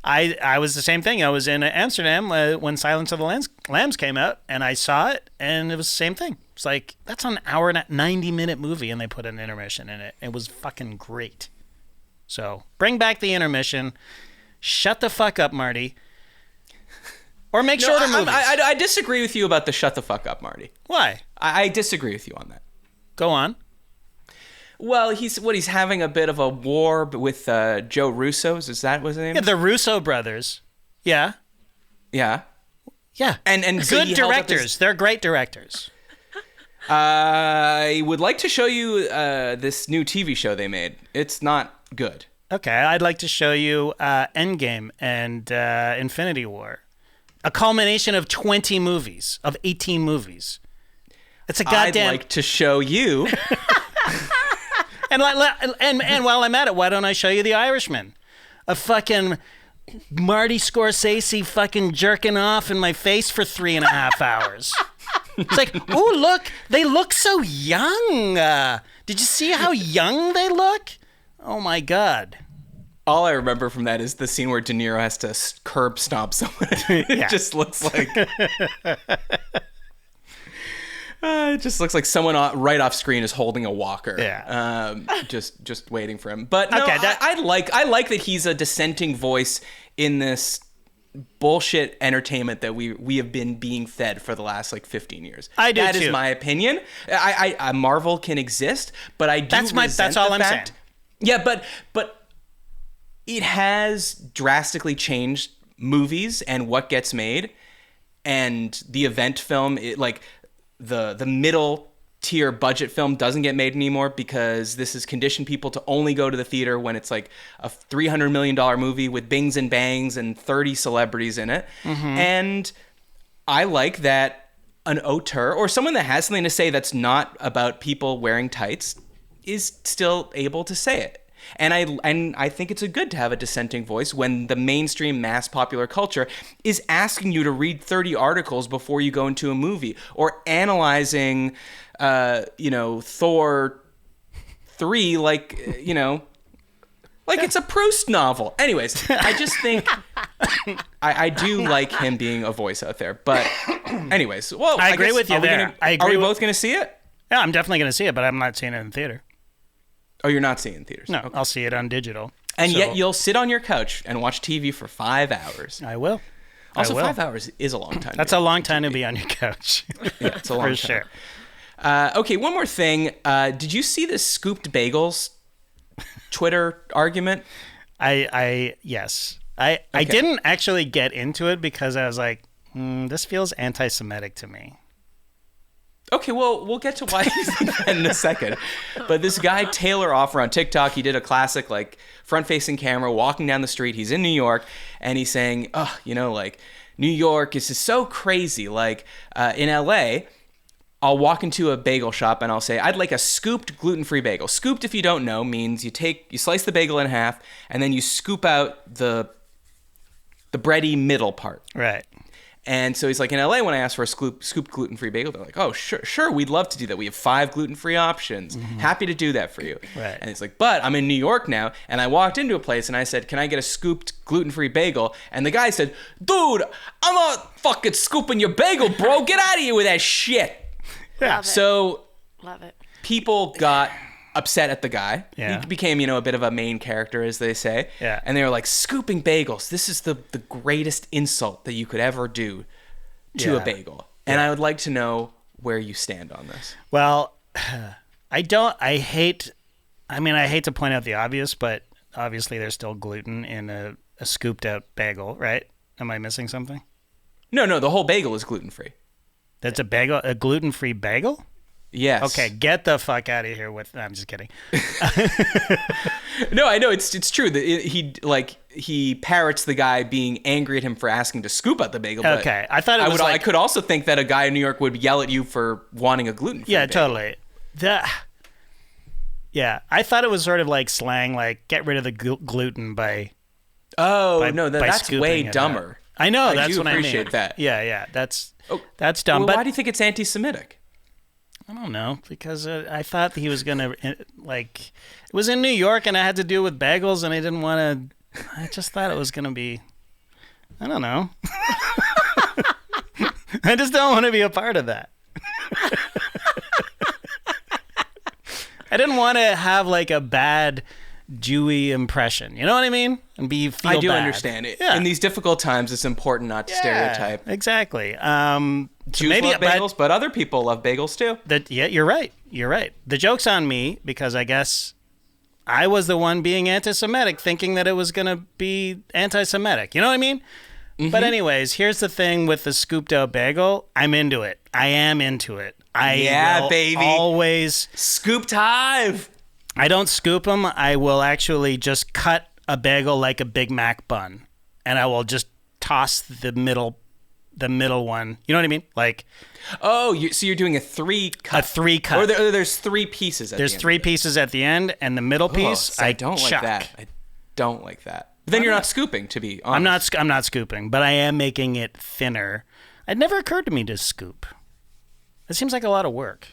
I was the same thing. I was in Amsterdam when Silence of the Lambs came out, and I saw it, and it was the same thing. It's like, that's an hour and 90-minute movie, and they put an intermission in it. It was fucking great. So bring back the intermission. Shut the fuck up, Marty. Or make shorter movies. I disagree with you about the shut the fuck up, Marty. Why? I disagree with you on that. Go on. Well, he's having a bit of a war with Joe Russo's. Is that what his name? Yeah, the Russo brothers. Yeah. Yeah. Yeah. And so good directors. They're great directors. I would like to show you this new TV show they made. It's not good. Okay, I'd like to show you Endgame and Infinity War. A culmination of 20 movies, of 18 movies. It's a goddamn... I'd like to show you... and while I'm at it, why don't I show you The Irishman? A fucking Marty Scorsese fucking jerking off in my face for 3.5 hours. It's like, ooh, look, they look so young. Did you see how young they look? Oh my God. All I remember from that is the scene where De Niro has to curb stomp someone. It just looks like... it just looks like someone right off screen is holding a walker. Yeah. Just waiting for him. But no, okay, I like that he's a dissenting voice in this bullshit entertainment that we have been being fed for the last like 15 years. I do That too. is my opinion. I Marvel can exist, but I do that's all I'm saying. Yeah, but it has drastically changed movies and what gets made, and the event film, the middle tier budget film doesn't get made anymore because this has conditioned people to only go to the theater when it's like a $300 million movie with bings and bangs and 30 celebrities in it. Mm-hmm. And I like that an auteur or someone that has something to say that's not about people wearing tights is still able to say it. And I think it's good to have a dissenting voice when the mainstream mass popular culture is asking you to read 30 articles before you go into a movie, or analyzing, Thor 3 like it's a Proust novel. Anyways, I just think I do like him being a voice out there. But anyways, well, I agree with you there. Are we both going to see it? Yeah, I'm definitely going to see it, but I'm not seeing it in theater. Oh, you're not seeing it in theaters? No, Okay. I'll see it on digital. And yet you'll sit on your couch and watch TV for 5 hours. I will. Also, 5 hours is a long time. That's a long time to be on your couch. Yeah, it's a long time. For sure. Okay, one more thing. Did you see this scooped bagels Twitter argument? Yes. I didn't actually get into it because I was like, this feels anti-Semitic to me. Okay, well, we'll get to why he's that in a second. But this guy, Taylor Offer on TikTok, he did a classic, like, front-facing camera, walking down the street. He's in New York, and he's saying, New York is just so crazy. Like, in L.A., I'll walk into a bagel shop, and I'll say, I'd like a scooped gluten-free bagel. Scooped, if you don't know, means you slice the bagel in half, and then you scoop out the bready middle part. Right. And so he's like, in LA, when I asked for a scooped gluten-free bagel, they're like, oh, sure, we'd love to do that. We have 5 gluten-free options. Happy to do that for you. Right. And he's like, but I'm in New York now, and I walked into a place, and I said, can I get a scooped gluten-free bagel? And the guy said, dude, I'm not fucking scooping your bagel, bro. Get out of here with that shit. Yeah. Love it. So Love it. people got upset at the guy. Yeah. He became, a bit of a main character, as they say. Yeah. And they were like, scooping bagels. This is the greatest insult that you could ever do to a bagel. And I would like to know where you stand on this. Well, I hate to point out the obvious, but obviously there's still gluten in a scooped out bagel, right? Am I missing something? No, the whole bagel is gluten-free. That's a gluten-free bagel? Yes. Okay, get the fuck out of here with. I'm just kidding. No, I know it's true that he parrots the guy being angry at him for asking to scoop out the bagel. But Okay, I thought it was I could also think that a guy in New York would yell at you for wanting a gluten-free Yeah, bagel. totally. Yeah, I thought it was sort of like slang, like get rid of the gluten by. Oh by, no, by that's scooping way it dumber. out. I know, I that's do what I mean. appreciate that. Yeah, that's dumb. Well, but why do you think it's anti-Semitic? I don't know, because I thought he was gonna it was in New York and I had to do with bagels and I didn't want to. I just thought it was gonna be. I don't know. I just don't want to be a part of that. I didn't want to have like a bad Jewy impression. You know what I mean? And feel I do bad. understand it. Yeah. In these difficult times, it's important not to stereotype. Exactly. Jews love bagels, but other people love bagels too. You're right. You're right. The joke's on me because I guess I was the one being anti-Semitic, thinking that it was going to be anti-Semitic. You know what I mean? Mm-hmm. But anyways, here's the thing with the scooped out bagel. I'm into it. I am into it. I will baby. Always Scooped hive. I don't scoop them. I will actually just cut a bagel like a Big Mac bun, and I will just toss the middle one. You know what I mean? Like, oh, so you're doing a 3-cut. A 3-cut. Or there's 3 pieces. There's 3 pieces at the end, and the middle piece I don't chuck. like that. I don't like that. But then you're not scooping, to be honest. I'm not scooping, but I am making it thinner. It never occurred to me to scoop. It seems like a lot of work.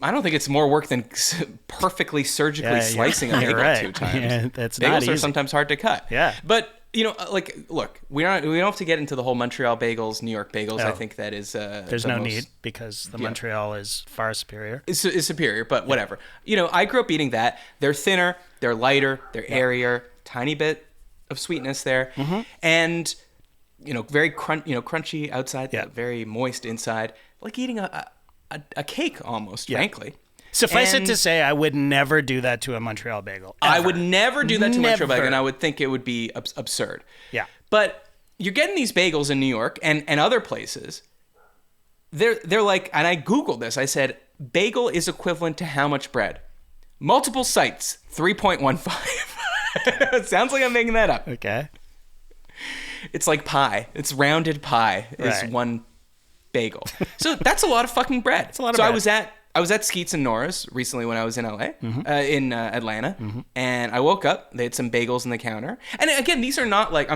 I don't think it's more work than perfectly surgically slicing a bagel right. 2 times. Yeah, that's Bagels not are easy. sometimes hard to cut. Yeah. But, look, we don't have to get into the whole Montreal bagels, New York bagels. No. I think that is There's no need because the Montreal is far superior. It's superior, but whatever. I grew up eating that. They're thinner, they're lighter, they're airier, tiny bit of sweetness there. Mm-hmm. And, very crunchy outside, very moist inside. Like eating a cake almost, frankly. Suffice it to say, I would never do that to a Montreal bagel. Ever. I would never do that to Montreal bagel, and I Never. would think it would be absurd. Yeah. But you're getting these bagels in New York and other places. They're like, and I Googled this. I said, bagel is equivalent to how much bread? Multiple sites, 3.15. It sounds like I'm making that up. Okay. It's like pie. It's rounded pie is Right. one bagel. So that's a lot of fucking bread. It's a lot of so bread. I was at Skeets and Nora's recently when I was in LA, Mm-hmm. in Atlanta, and I woke up. They had some bagels on the counter, and again, these are not like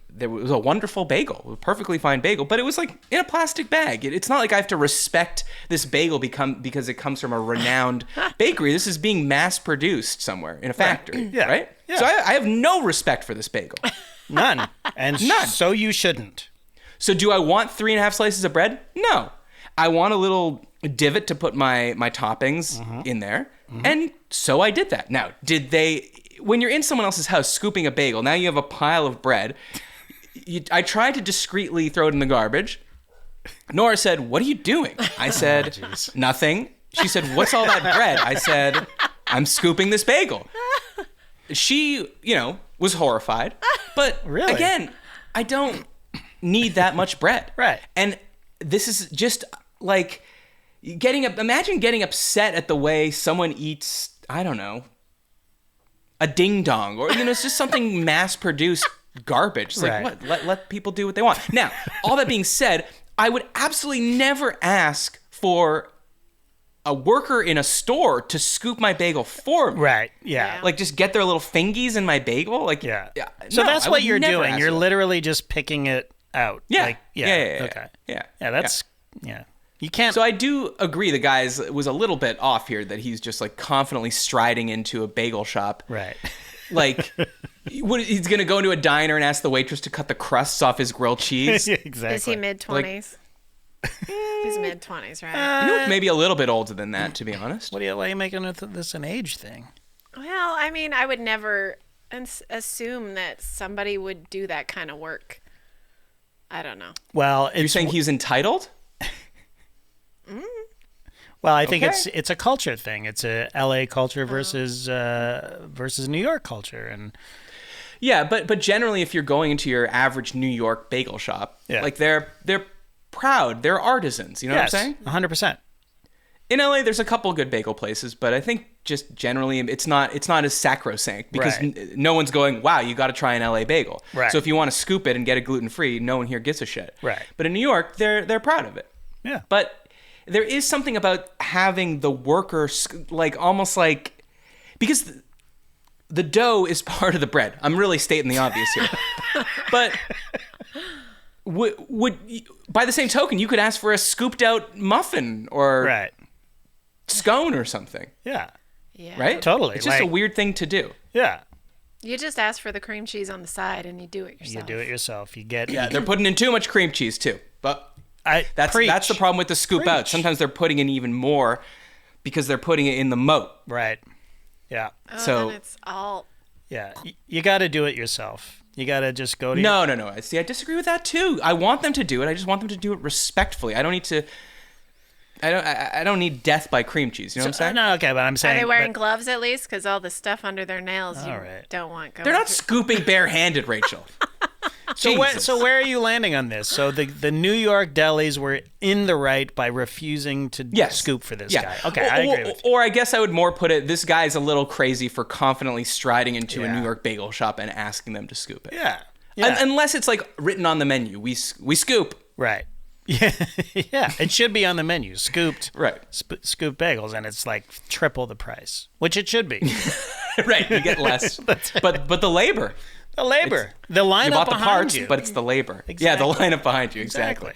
There was a wonderful bagel, a perfectly fine bagel, but it was like in a plastic bag. It's not like I have to respect this bagel because it comes from a renowned bakery. This is being mass produced somewhere in a factory, Yeah. right? Yeah. So I have no respect for this bagel. None. And None. so you shouldn't. So do I want 3.5 slices of bread? No. I want a little divot to put my toppings in there. And so I did that. Now, when you're in someone else's house scooping a bagel, now you have a pile of bread. I tried to discreetly throw it in the garbage. Nora said, "What are you doing?" I said, "Nothing." She said, "What's all that bread?" I said, "I'm scooping this bagel." She, was horrified. But Really? again, I don't need that much bread. Right. And this is just like imagine getting upset at the way someone eats, I don't know, a ding dong, or it's just something mass produced garbage. It's like, Right. what? Let people do what they want. Now, all that being said, I would absolutely never ask for a worker in a store to scoop my bagel for me. Right. Yeah. Like, just get their little fingies in my bagel. Like, Yeah. So no, that's I what would you're never doing. ask You're for that. literally just picking it out. Yeah. Like, Yeah. Okay. Yeah. Yeah. That's yeah. You can't. So I do agree the guy's was a little bit off here that he's just like confidently striding into a bagel shop. Right. Like, he's going to go into a diner and ask the waitress to cut the crusts off his grilled cheese. Exactly. Is he mid-20s? He's mid-20s, right? Maybe a little bit older than that, to be honest. Why are you making this an age thing? Well, I mean, I would never assume that somebody would do that kind of work. I don't know. Well, You're saying he's entitled? Well, I think Okay. it's a culture thing. It's a LA culture versus New York culture, and Yeah, but generally, if you're going into your average New York bagel shop, Yeah. like they're proud, they're artisans. You know yes, what I'm saying? 100%. In LA, there's a couple good bagel places, but I think just generally it's not as sacrosanct because Right. no one's going, wow, you got to try an LA bagel. Right. So if you want to scoop it and get it gluten free, no one here gives a shit. Right. But in New York, they're proud of it. Yeah. But there is something about having the worker like almost like because the dough is part of the bread. I'm really stating the obvious here, but. Would by the same token, you could ask for a scooped out muffin or Right. scone or something, Yeah. Yeah. right? Totally, It's just a like- weird thing to do. Yeah. You just ask for the cream cheese on the side and you do it You yourself. do it yourself. You get. Yeah, they're putting in too much cream cheese too. But that's Preach. the problem with the scoop out. Preach. Sometimes they're putting in even more because they're putting it in the moat. Right. Yeah. Oh, So- then it's all... Yeah. You got to do it yourself. You got to just go to. No. See, I disagree with that too. I want them to do it. I just want them to do it respectfully. I don't need to. I don't need death by cream cheese. You know what I'm saying? No, okay, but I'm Are saying. they wearing but- gloves at least? Because all the stuff under their nails you All right. don't want going They're not through- scooping barehanded, Rachel. Jesus. So where are you landing on this? So the New York delis were in the right by refusing to Yes. scoop for this Yeah. guy. Okay, I agree with you. Or I guess I would more put it, this guy's a little crazy for confidently striding into a Yeah. New York bagel shop and asking them to scoop it. Yeah. Yeah. Unless it's like written on the menu. We scoop. Right. Yeah. Yeah. It should be on the menu. Scooped. Right. Scooped bagels, and it's like triple the price, which it should be. Right. You get less. But the labor. The labor, the lineup You bought the behind parts, you. but it's the labor. Yeah, the lineup behind you. Exactly.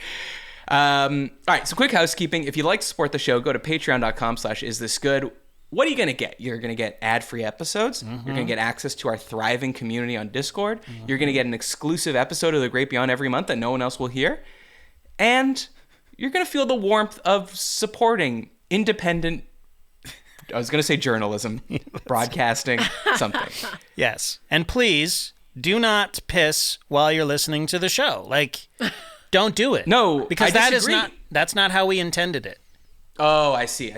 All right, so quick housekeeping. If you'd like to support the show, go to patreon.com/isthisgood. What are you going to get? You're going to get ad-free episodes. You're going to get access to our thriving community on Discord. You're going to get an exclusive episode of The Great Beyond every month that no one else will hear. And you're going to feel the warmth of supporting independent, I was going to say journalism, broadcasting, something. Yes, and please do not piss while you're listening to the show. Like, don't do it. No, because I disagree. that's not how we intended it. Oh, I see.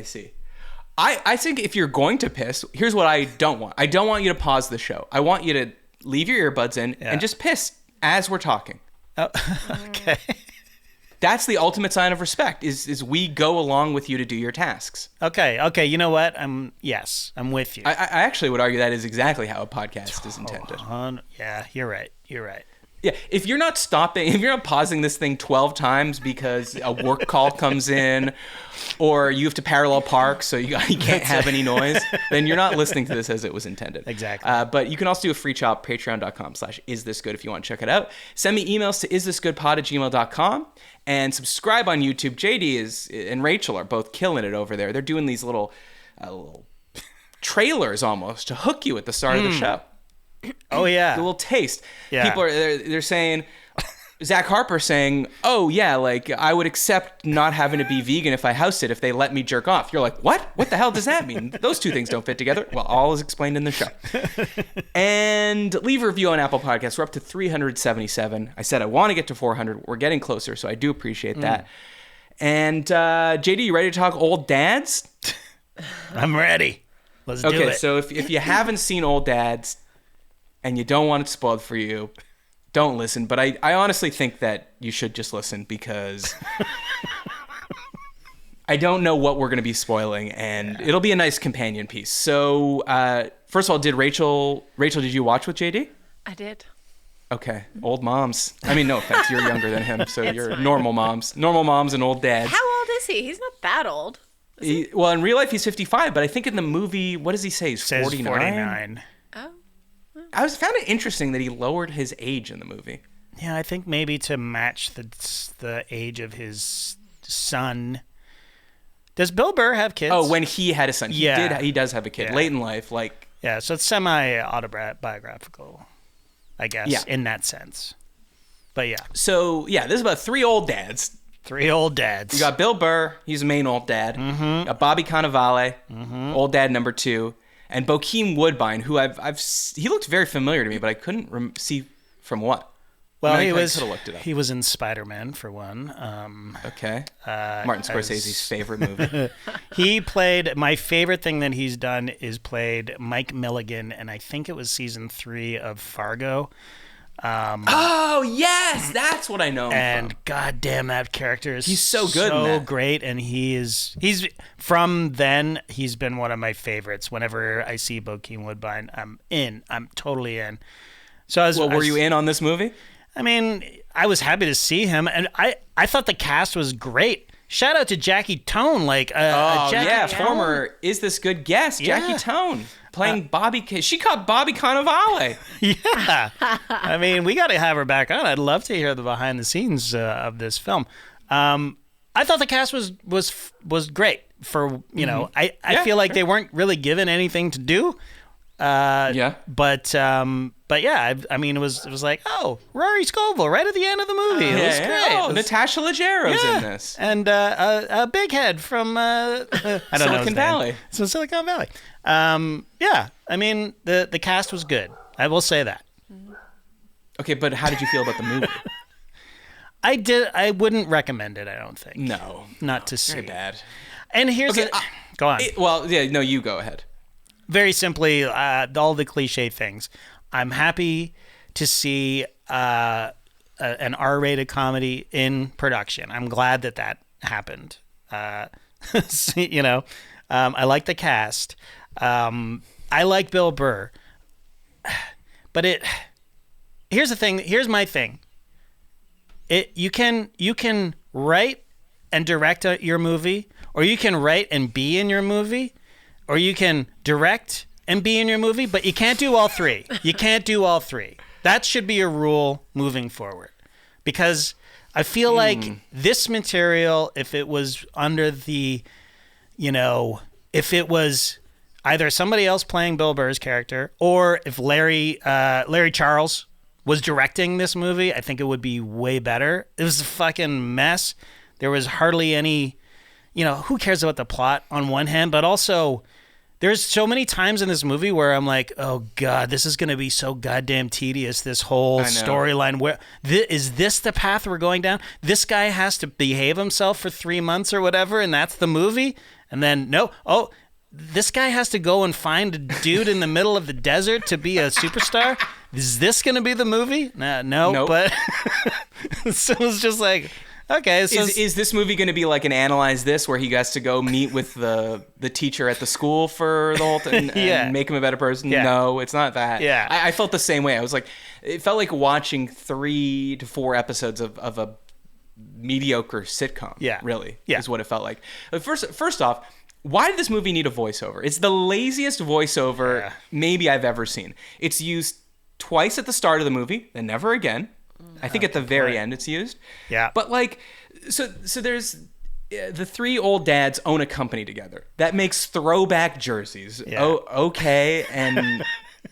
I think if you're going to piss, here's what I don't want. I don't want you to pause the show. I want you to leave your earbuds in and just piss as we're talking. Oh, okay. That's the ultimate sign of respect, is we go along with you to do your tasks. Okay. You know what? I'm with you. I actually would argue that is exactly how a podcast is intended. Yeah, you're right. Yeah, if you're not pausing this thing 12 times because a work call comes in, or you have to parallel park so you can't have any noise, then you're not listening to this as it was intended. Exactly. But you can also do a free trial, patreon.com/isthisgood if you want to check it out. Send me emails to isthisgoodpod@gmail.com and subscribe on YouTube. JD and Rachel are both killing it over there. They're doing these little trailers almost to hook you at the start of the show. Oh yeah, a little taste. Yeah. People they're saying, Zach Harper saying, "Oh yeah, like I would accept not having to be vegan if I house it if they let me jerk off." You're like, "What? What the hell does that mean? Those two things don't fit together." Well, all is explained in the show. And leave a review on Apple Podcasts. We're up to 377. I said I want to get to 400. We're getting closer, so I do appreciate that. And JD, you ready to talk old dads? I'm ready. Let's do it. Okay, so if you haven't seen Old Dads and you don't want it spoiled for you, don't listen. But I honestly think that you should just listen because I don't know what we're going to be spoiling, and it'll be a nice companion piece. So first of all, Rachel, did you watch with JD? I did. Okay, old moms. I mean, no offense, you're younger than him, so you're fine. Normal moms and old dads. How old is he? He's not that old. Well, in real life, he's 55, but I think in the movie, what does he say? He's Says 49? 49. Oh. I found it interesting that he lowered his age in the movie. Yeah, I think maybe to match the age of his son. Does Bill Burr have kids? Oh, when he had a son. He does have a kid. Yeah. Late in life, like... Yeah, so it's semi-autobiographical, I guess, in that sense. But yeah. So, yeah, this is about three old dads. Three old dads. You got Bill Burr. He's the main old dad. Mm-hmm. You got Bobby Cannavale, old dad number 2. And Bokeem Woodbine, who he looked very familiar to me, but I couldn't see from what. Well, I could have looked it up. He was in Spider-Man for one. Okay. Martin Scorsese's favorite movie. He played, my favorite thing that he's done is played Mike Milligan, and I think it was season 3 of Fargo. Oh, yes! That's what I know him and from. goddamn, that character is he's so good in that. Great, and he's from then, he's been one of my favorites. Whenever I see Bokeem Woodbine, I'm in. I'm totally in. So were you in on this movie? I mean, I was happy to see him, and I thought the cast was great. Shout out to Jackie Tone, former Is This Good guest, Jackie Tone, playing Bobby. She caught Bobby Cannavale. Yeah, I mean, we got to have her back on. I'd love to hear the behind the scenes of this film. I thought the cast was great. For I feel like they weren't really given anything to do. But yeah, I mean, it was like, oh, Rory Scovel right at the end of the movie. It was great. Oh, Natasha Leggero's in this, and a big head from Silicon Valley. So Silicon Valley. I mean, the cast was good. I will say that. Okay, but how did you feel about the movie? I wouldn't recommend it. I don't think. No, not to see. Very bad. And here's go on. You go ahead. Very simply, all the cliche things. I'm happy to see an R-rated comedy in production. I'm glad that happened. I like the cast. I like Bill Burr. But here's the thing. Here's my thing. You can write and direct your movie, or you can write and be in your movie, or you can direct and be in your movie, but you can't do all three. You can't do all three. That should be a rule moving forward. Because I feel like this material, if it was under the, if it was either somebody else playing Bill Burr's character, or if Larry Charles was directing this movie, I think it would be way better. It was a fucking mess. There was hardly any, who cares about the plot on one hand, but also there's so many times in this movie where I'm like, oh God, this is going to be so goddamn tedious, this whole storyline. Where is this the path we're going down? This guy has to behave himself for 3 months or whatever, and that's the movie? And then, this guy has to go and find a dude in the middle of the desert to be a superstar? Is this going to be the movie? No, nope. But so it's just like, Okay, so Is this movie going to be like an Analyze This, where he gets to go meet with the teacher at the school for the whole thing and make him a better person? Yeah. No, it's not that. Yeah. I felt the same way. I was like, it felt like watching 3 to 4 episodes of a mediocre sitcom. Yeah. Really, Yeah. is what it felt like. First off, why did this movie need a voiceover? It's the laziest voiceover maybe I've ever seen. It's used twice at the start of the movie, then never again. I think at the very end it's used. Yeah. But like, so there's the 3 old dads own a company together that makes throwback jerseys. Yeah. Oh, okay, and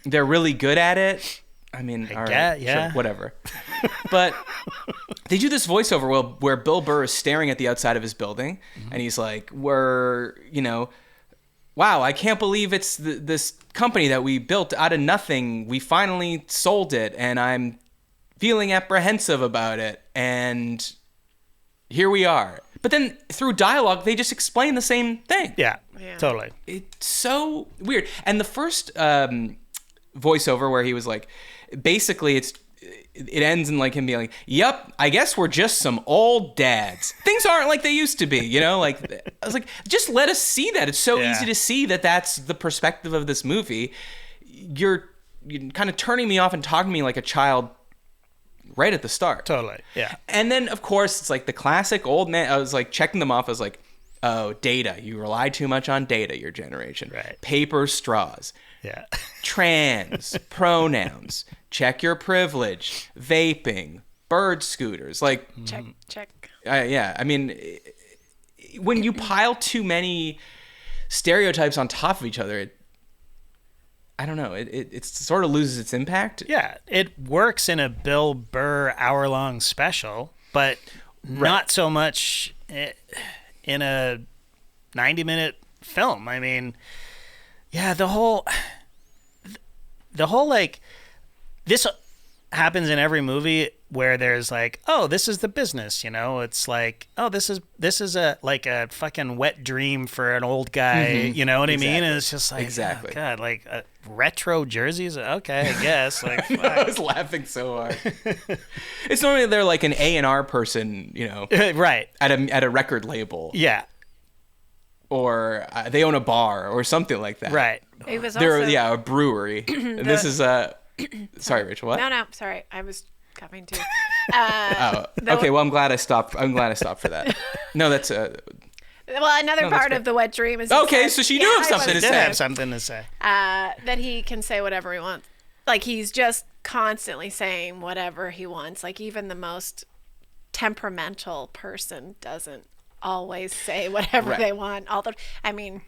they're really good at it. I mean, all right, yeah. sure, whatever. But they do this voiceover where Bill Burr is staring at the outside of his building, and he's like, wow, I can't believe it's this company that we built out of nothing. We finally sold it, and I'm feeling apprehensive about it, and here we are. But then through dialogue, they just explain the same thing. Yeah, totally. It's so weird. And the first voiceover where he was like, basically it ends in like him being like, yep, I guess we're just some old dads. Things aren't like they used to be, like, I was like, just let us see that. It's so easy to see that that's the perspective of this movie. You're kind of turning me off and talking to me like a child right at the start. Totally, yeah. And then, of course, it's like the classic old man. I was like checking them off. I was like, oh, data. You rely too much on data, your generation. Right. Paper straws. Yeah. Trans, pronouns, check your privilege, vaping, bird scooters. Like, Check. Yeah. I mean, when you pile too many stereotypes on top of each other, I don't know. It sort of loses its impact. Yeah, it works in a Bill Burr hour-long special, but not so much in a 90-minute film. I mean, yeah, the whole like, this happens in every movie where there's like, oh, this is the business, it's like, oh, this is a like a fucking wet dream for an old guy, you know what I mean? And it's just like, oh, God, like retro jerseys, okay, I guess. Like, I was laughing so hard. It's normally they're like an A&R person, right, at a record label. Yeah. Or they own a bar or something like that. Right. It was They're also a brewery. And this is sorry, Rachel. What? No, sorry. I was coming to. Okay. Well, I'm glad I stopped for that. No, that's well, another part great. of the wet dream is. Okay, so she do have something to Did say. have something to say. That he can say whatever he wants. Like, he's just constantly saying whatever he wants. Like, even the most temperamental person doesn't always say whatever they want. I mean,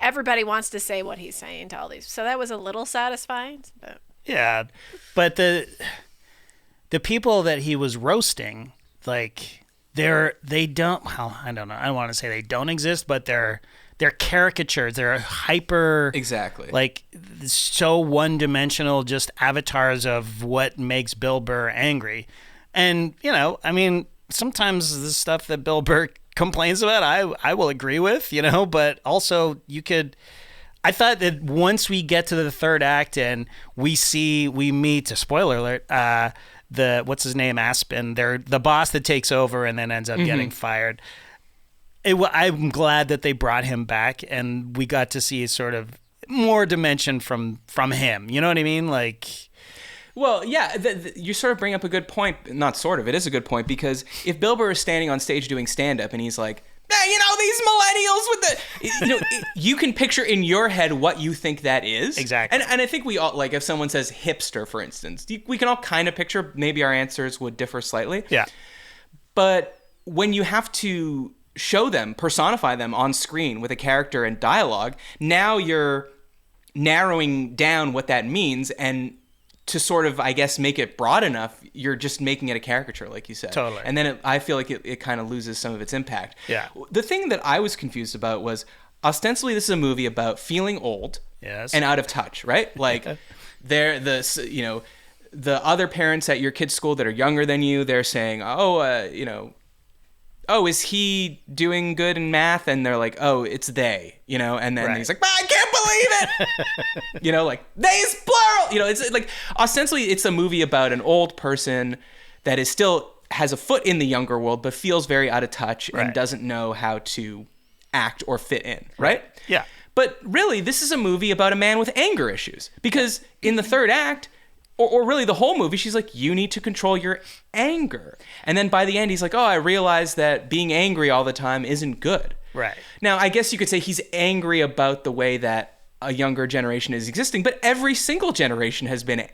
everybody wants to say what he's saying to all these. So that was a little satisfying. But yeah, but the people that he was roasting, like, they don't. Well, I don't know. I don't want to say they don't exist, but they're caricatures. They're hyper. Exactly. Like, so one-dimensional, just avatars of what makes Bill Burr angry. And, I mean, sometimes the stuff that Bill Burr complains about, I will agree with, but also I thought that once we get to the third act and we meet, a spoiler alert, what's his name, Aspen, they're the boss that takes over and then ends up getting fired. I'm glad that they brought him back and we got to see sort of more dimension from him. You know what I mean? Like, well, yeah, you sort of bring up a good point. Not sort of, it is a good point, because if Bill Burr is standing on stage doing stand-up and he's like, hey, these millennials with the... you can picture in your head what you think that is. Exactly. And I think we all, like, if someone says hipster, for instance, we can all kind of picture, maybe our answers would differ slightly. Yeah. But when you have to show them, personify them on screen with a character and dialogue, now you're narrowing down what that means, and to sort of, I guess, make it broad enough, you're just making it a caricature, like you said. Totally. And then I feel like it kind of loses some of its impact. Yeah. The thing that I was confused about was, ostensibly, this is a movie about feeling old and out of touch, right? Like, the other parents at your kid's school that are younger than you, they're saying, oh, is he doing good in math? And they're like, oh, it's they, and then he's like, I can't believe it. Like, they's plural. It's like, ostensibly, it's a movie about an old person that is still has a foot in the younger world, but feels very out of touch Right. and doesn't know how to act or fit in, right? Yeah. But really, this is a movie about a man with anger issues. Because in the third act, or really the whole movie, she's like, you need to control your anger. And then by the end, he's like, oh, I realize that being angry all the time isn't good. Right. Now, I guess you could say he's angry about the way that a younger generation is existing, but every single generation has been,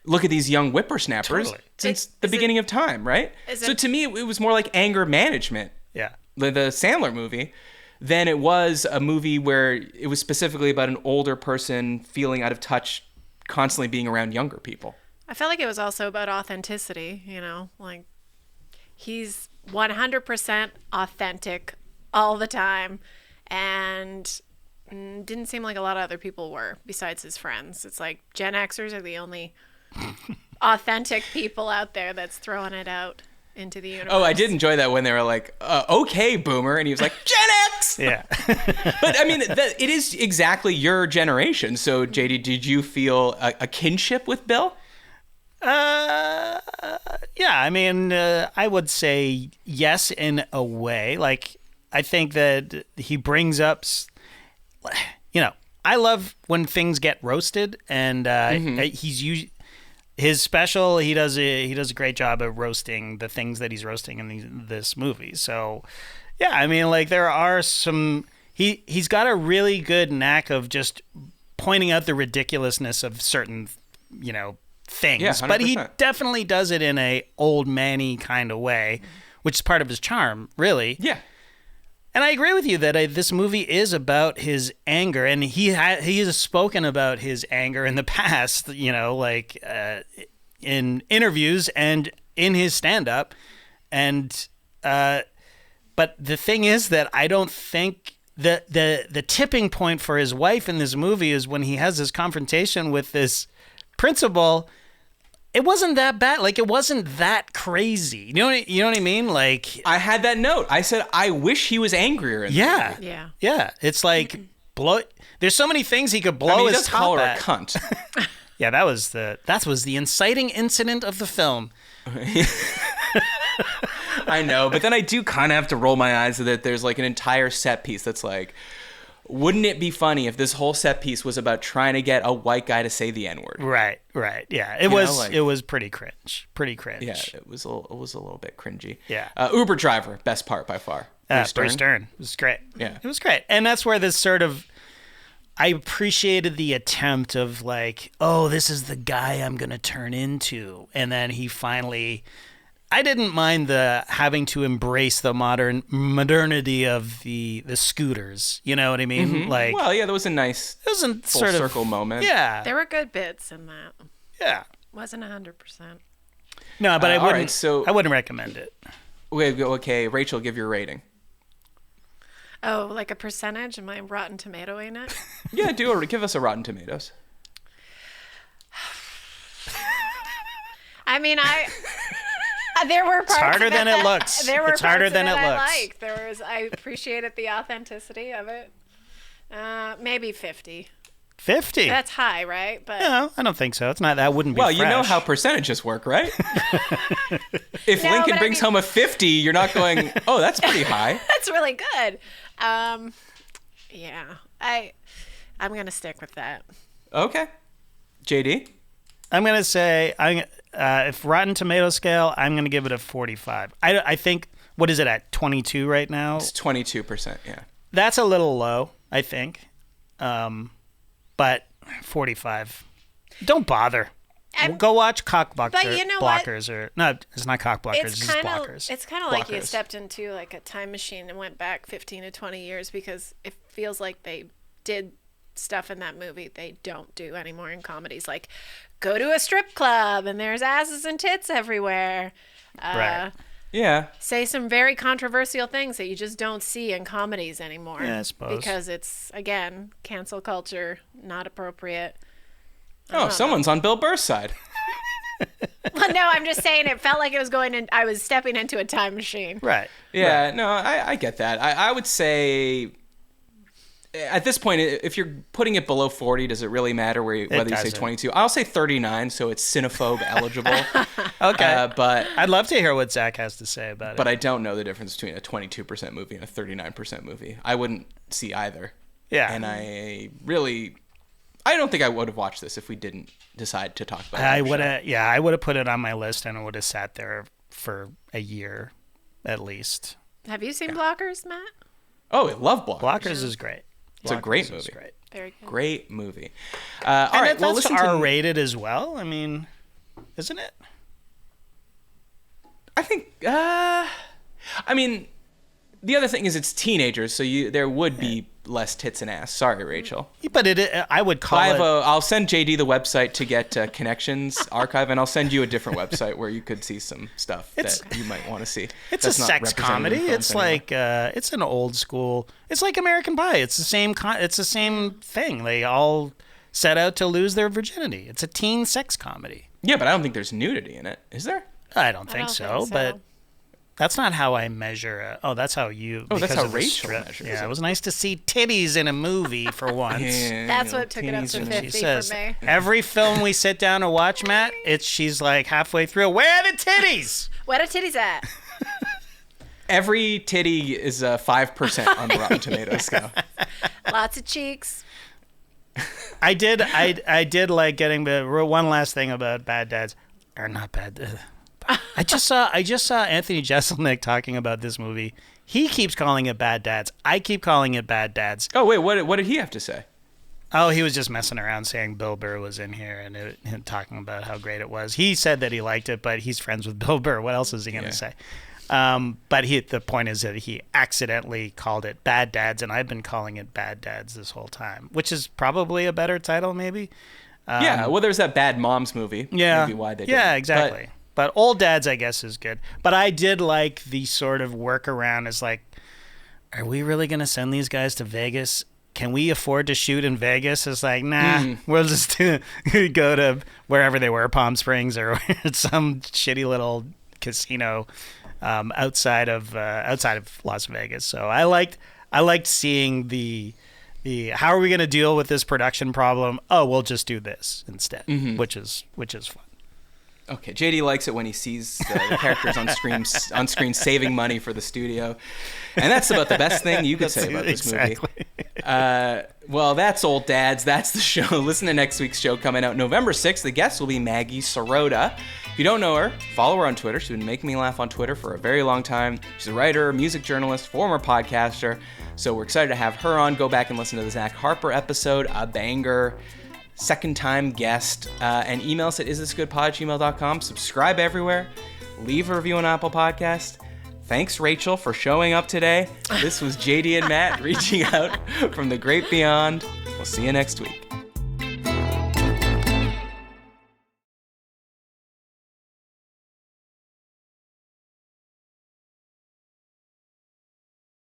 look at these young whippersnappers Totally. since the beginning of time, right? So to me, it was more like anger management, Yeah. the Sandler movie, than it was a movie where it was specifically about an older person feeling out of touch, constantly being around younger people. I felt like it was also about authenticity, like he's 100% authentic all the time, and didn't seem like a lot of other people were besides his friends. It's like Gen Xers are the only authentic people out there that's throwing it out into the universe. Oh, I did enjoy that when they were like, okay, boomer. And he was like, Gen X! Yeah. But I mean, it is exactly your generation. So, JD, did you feel a kinship with Bill? Yeah, I mean, I would say yes in a way. Like, I think that he brings up, I love when things get roasted, and his special. He does a great job of roasting the things that he's roasting in this movie. So, yeah, I mean, like there are some. He's got a really good knack of just pointing out the ridiculousness of certain, things. Yeah, but he 100%. definitely does it in a old man-y kind of way, which is part of his charm, really. Yeah. And I agree with you that this movie is about his anger, and he has spoken about his anger in the past, in interviews and in his stand-up. And but the thing is that I don't think the tipping point for his wife in this movie is when he has this confrontation with this principal. It wasn't that bad. Like, it wasn't that crazy. You know what I mean? Like, I had that note. I said, I wish he was angrier in yeah. the movie. Yeah. It's like, there's so many things he could blow I mean, he his does call top her a at. cunt. Yeah, that was the inciting incident of the film. I know, but then I do kind of have to roll my eyes that there's like an entire set piece that's like, wouldn't it be funny if this whole set piece was about trying to get a white guy to say the N-word? Right. Yeah. It was pretty cringe. Yeah, it was a little bit cringy. Yeah. Uber driver, best part by far. Bruce Stern. It was great. Yeah. It was great. And that's where this sort of, I appreciated the attempt of like, oh, this is the guy I'm going to turn into. And then he finally, I didn't mind the having to embrace the modernity of the scooters. You know what I mean? Mm-hmm. Like, well, yeah, that was a nice it was a full sort of circle moment. Yeah. There were good bits in that. Yeah. Wasn't 100%. No, but I all wouldn't. right, so- I wouldn't recommend it. Okay, Rachel, give your rating. Oh, like a percentage? Am I Rotten Tomato in it? Yeah, give us a Rotten Tomatoes. I mean, there were parts harder of than it looks. There were It's harder parts than of it I looks. liked. I appreciated the authenticity of it. Maybe 50. 50. That's high, right? But No, I don't think so. It's not. That wouldn't be. Well, you know fresh. how percentages work, right? If No, Lincoln but I brings mean- home a 50, you're not going, oh, that's pretty high. that's really good. Yeah, I'm gonna stick with that. Okay. JD? I'm gonna say if Rotten Tomato scale, I'm gonna give it a 45. I think, what is it at 22 right now? It's 22%, yeah. That's a little low, I think. But 45. Don't bother. Go watch Cockblockers. But you know what? Or no, it's not Cockblockers. It's Blockers. It's kind of like you Blockers. stepped into like a time machine and went back 15 to 20 years, because it feels like they did stuff in that movie they don't do anymore in comedies, like go to a strip club and there's asses and tits everywhere. Right. Yeah. Say some very controversial things that you just don't see in comedies anymore. Yeah, I suppose. Because it's, again, cancel culture, not appropriate. Oh, someone's on Bill Burr's side. Well, no, I'm just saying it felt like it was going in, I was stepping into a time machine. Right. Yeah, no, I get that. I would say at this point, if you're putting it below 40, does it really matter whether you say 22? I'll say 39, so it's cinephobe eligible. Okay. But I'd love to hear what Zach has to say about it. But I don't know the difference between a 22% movie and a 39% movie. I wouldn't see either. Yeah. And I don't think I would have watched this if we didn't decide to talk about it. I would have put it on my list and it would have sat there for a year at least. Have you seen Blockers, Matt? Oh, I love Blockers. Blockers is great. It's a great movie. Great. Very good. Great movie. All right, well, listen that's to R-rated as well. I mean, isn't it? I think. I mean, the other thing is it's teenagers, so there would be less tits and ass. Sorry, Rachel. But I would call it. I'll send JD the website to get Connections archive, and I'll send you a different website where you could see some stuff that you might want to see. It's That's a not sex represented in comedy. films It's anymore. like it's an old school. It's like American Pie. It's the same. It's the same thing. They all set out to lose their virginity. It's a teen sex comedy. Yeah, but I don't think there's nudity in it. Is there? I don't think so. But that's not how I measure. That's how you. Oh, that's because how of the Rachel strip. measures Yeah, it. it was nice to see titties in a movie for once. Yeah, That's what took it up teenies to and- 50 She says for me. every film we sit down and watch, Matt, she's like halfway through. Where are the titties? Where are titties at? Every titty is 5% on the Rotten Tomatoes scale. Lots of cheeks. I did like getting one last thing about Bad Dads, or not Bad. I just saw Anthony Jeselnik talking about this movie. He keeps calling it Bad Dads. I keep calling it Bad Dads. Oh wait, what did he have to say? Oh, he was just messing around saying Bill Burr was in here and talking about how great it was. He said that he liked it, but he's friends with Bill Burr. What else is he going to say? But the point is that he accidentally called it Bad Dads, and I've been calling it Bad Dads this whole time, which is probably a better title, maybe. Yeah, well, there's that Bad Moms movie. Yeah, Maybe why they yeah, didn't. exactly. But Old Dads, I guess, is good. But I did like the sort of workaround is like, are we really going to send these guys to Vegas? Can we afford to shoot in Vegas? It's like, nah, we'll just go to wherever they were, Palm Springs or some shitty little casino outside of Las Vegas. So I liked seeing the how are we going to deal with this production problem? Oh, we'll just do this instead, which is fun. Okay, JD likes it when he sees the characters on screen saving money for the studio, and that's about the best thing you could say about this movie. Well, that's Old Dads. That's the show. Listen to next week's show coming out November 6th. The guest will be Maggie Sirota. If you don't know her, follow her on Twitter. She's been making me laugh on Twitter for a very long time. She's a writer, music journalist, former podcaster. So we're excited to have her on. Go back and listen to the Zach Harper episode, a banger. Second-time guest, and email us at isthisgoodpod@gmail.com. Subscribe everywhere. Leave a review on Apple Podcast. Thanks, Rachel, for showing up today. This was JD and Matt reaching out from the great beyond. We'll see you next week.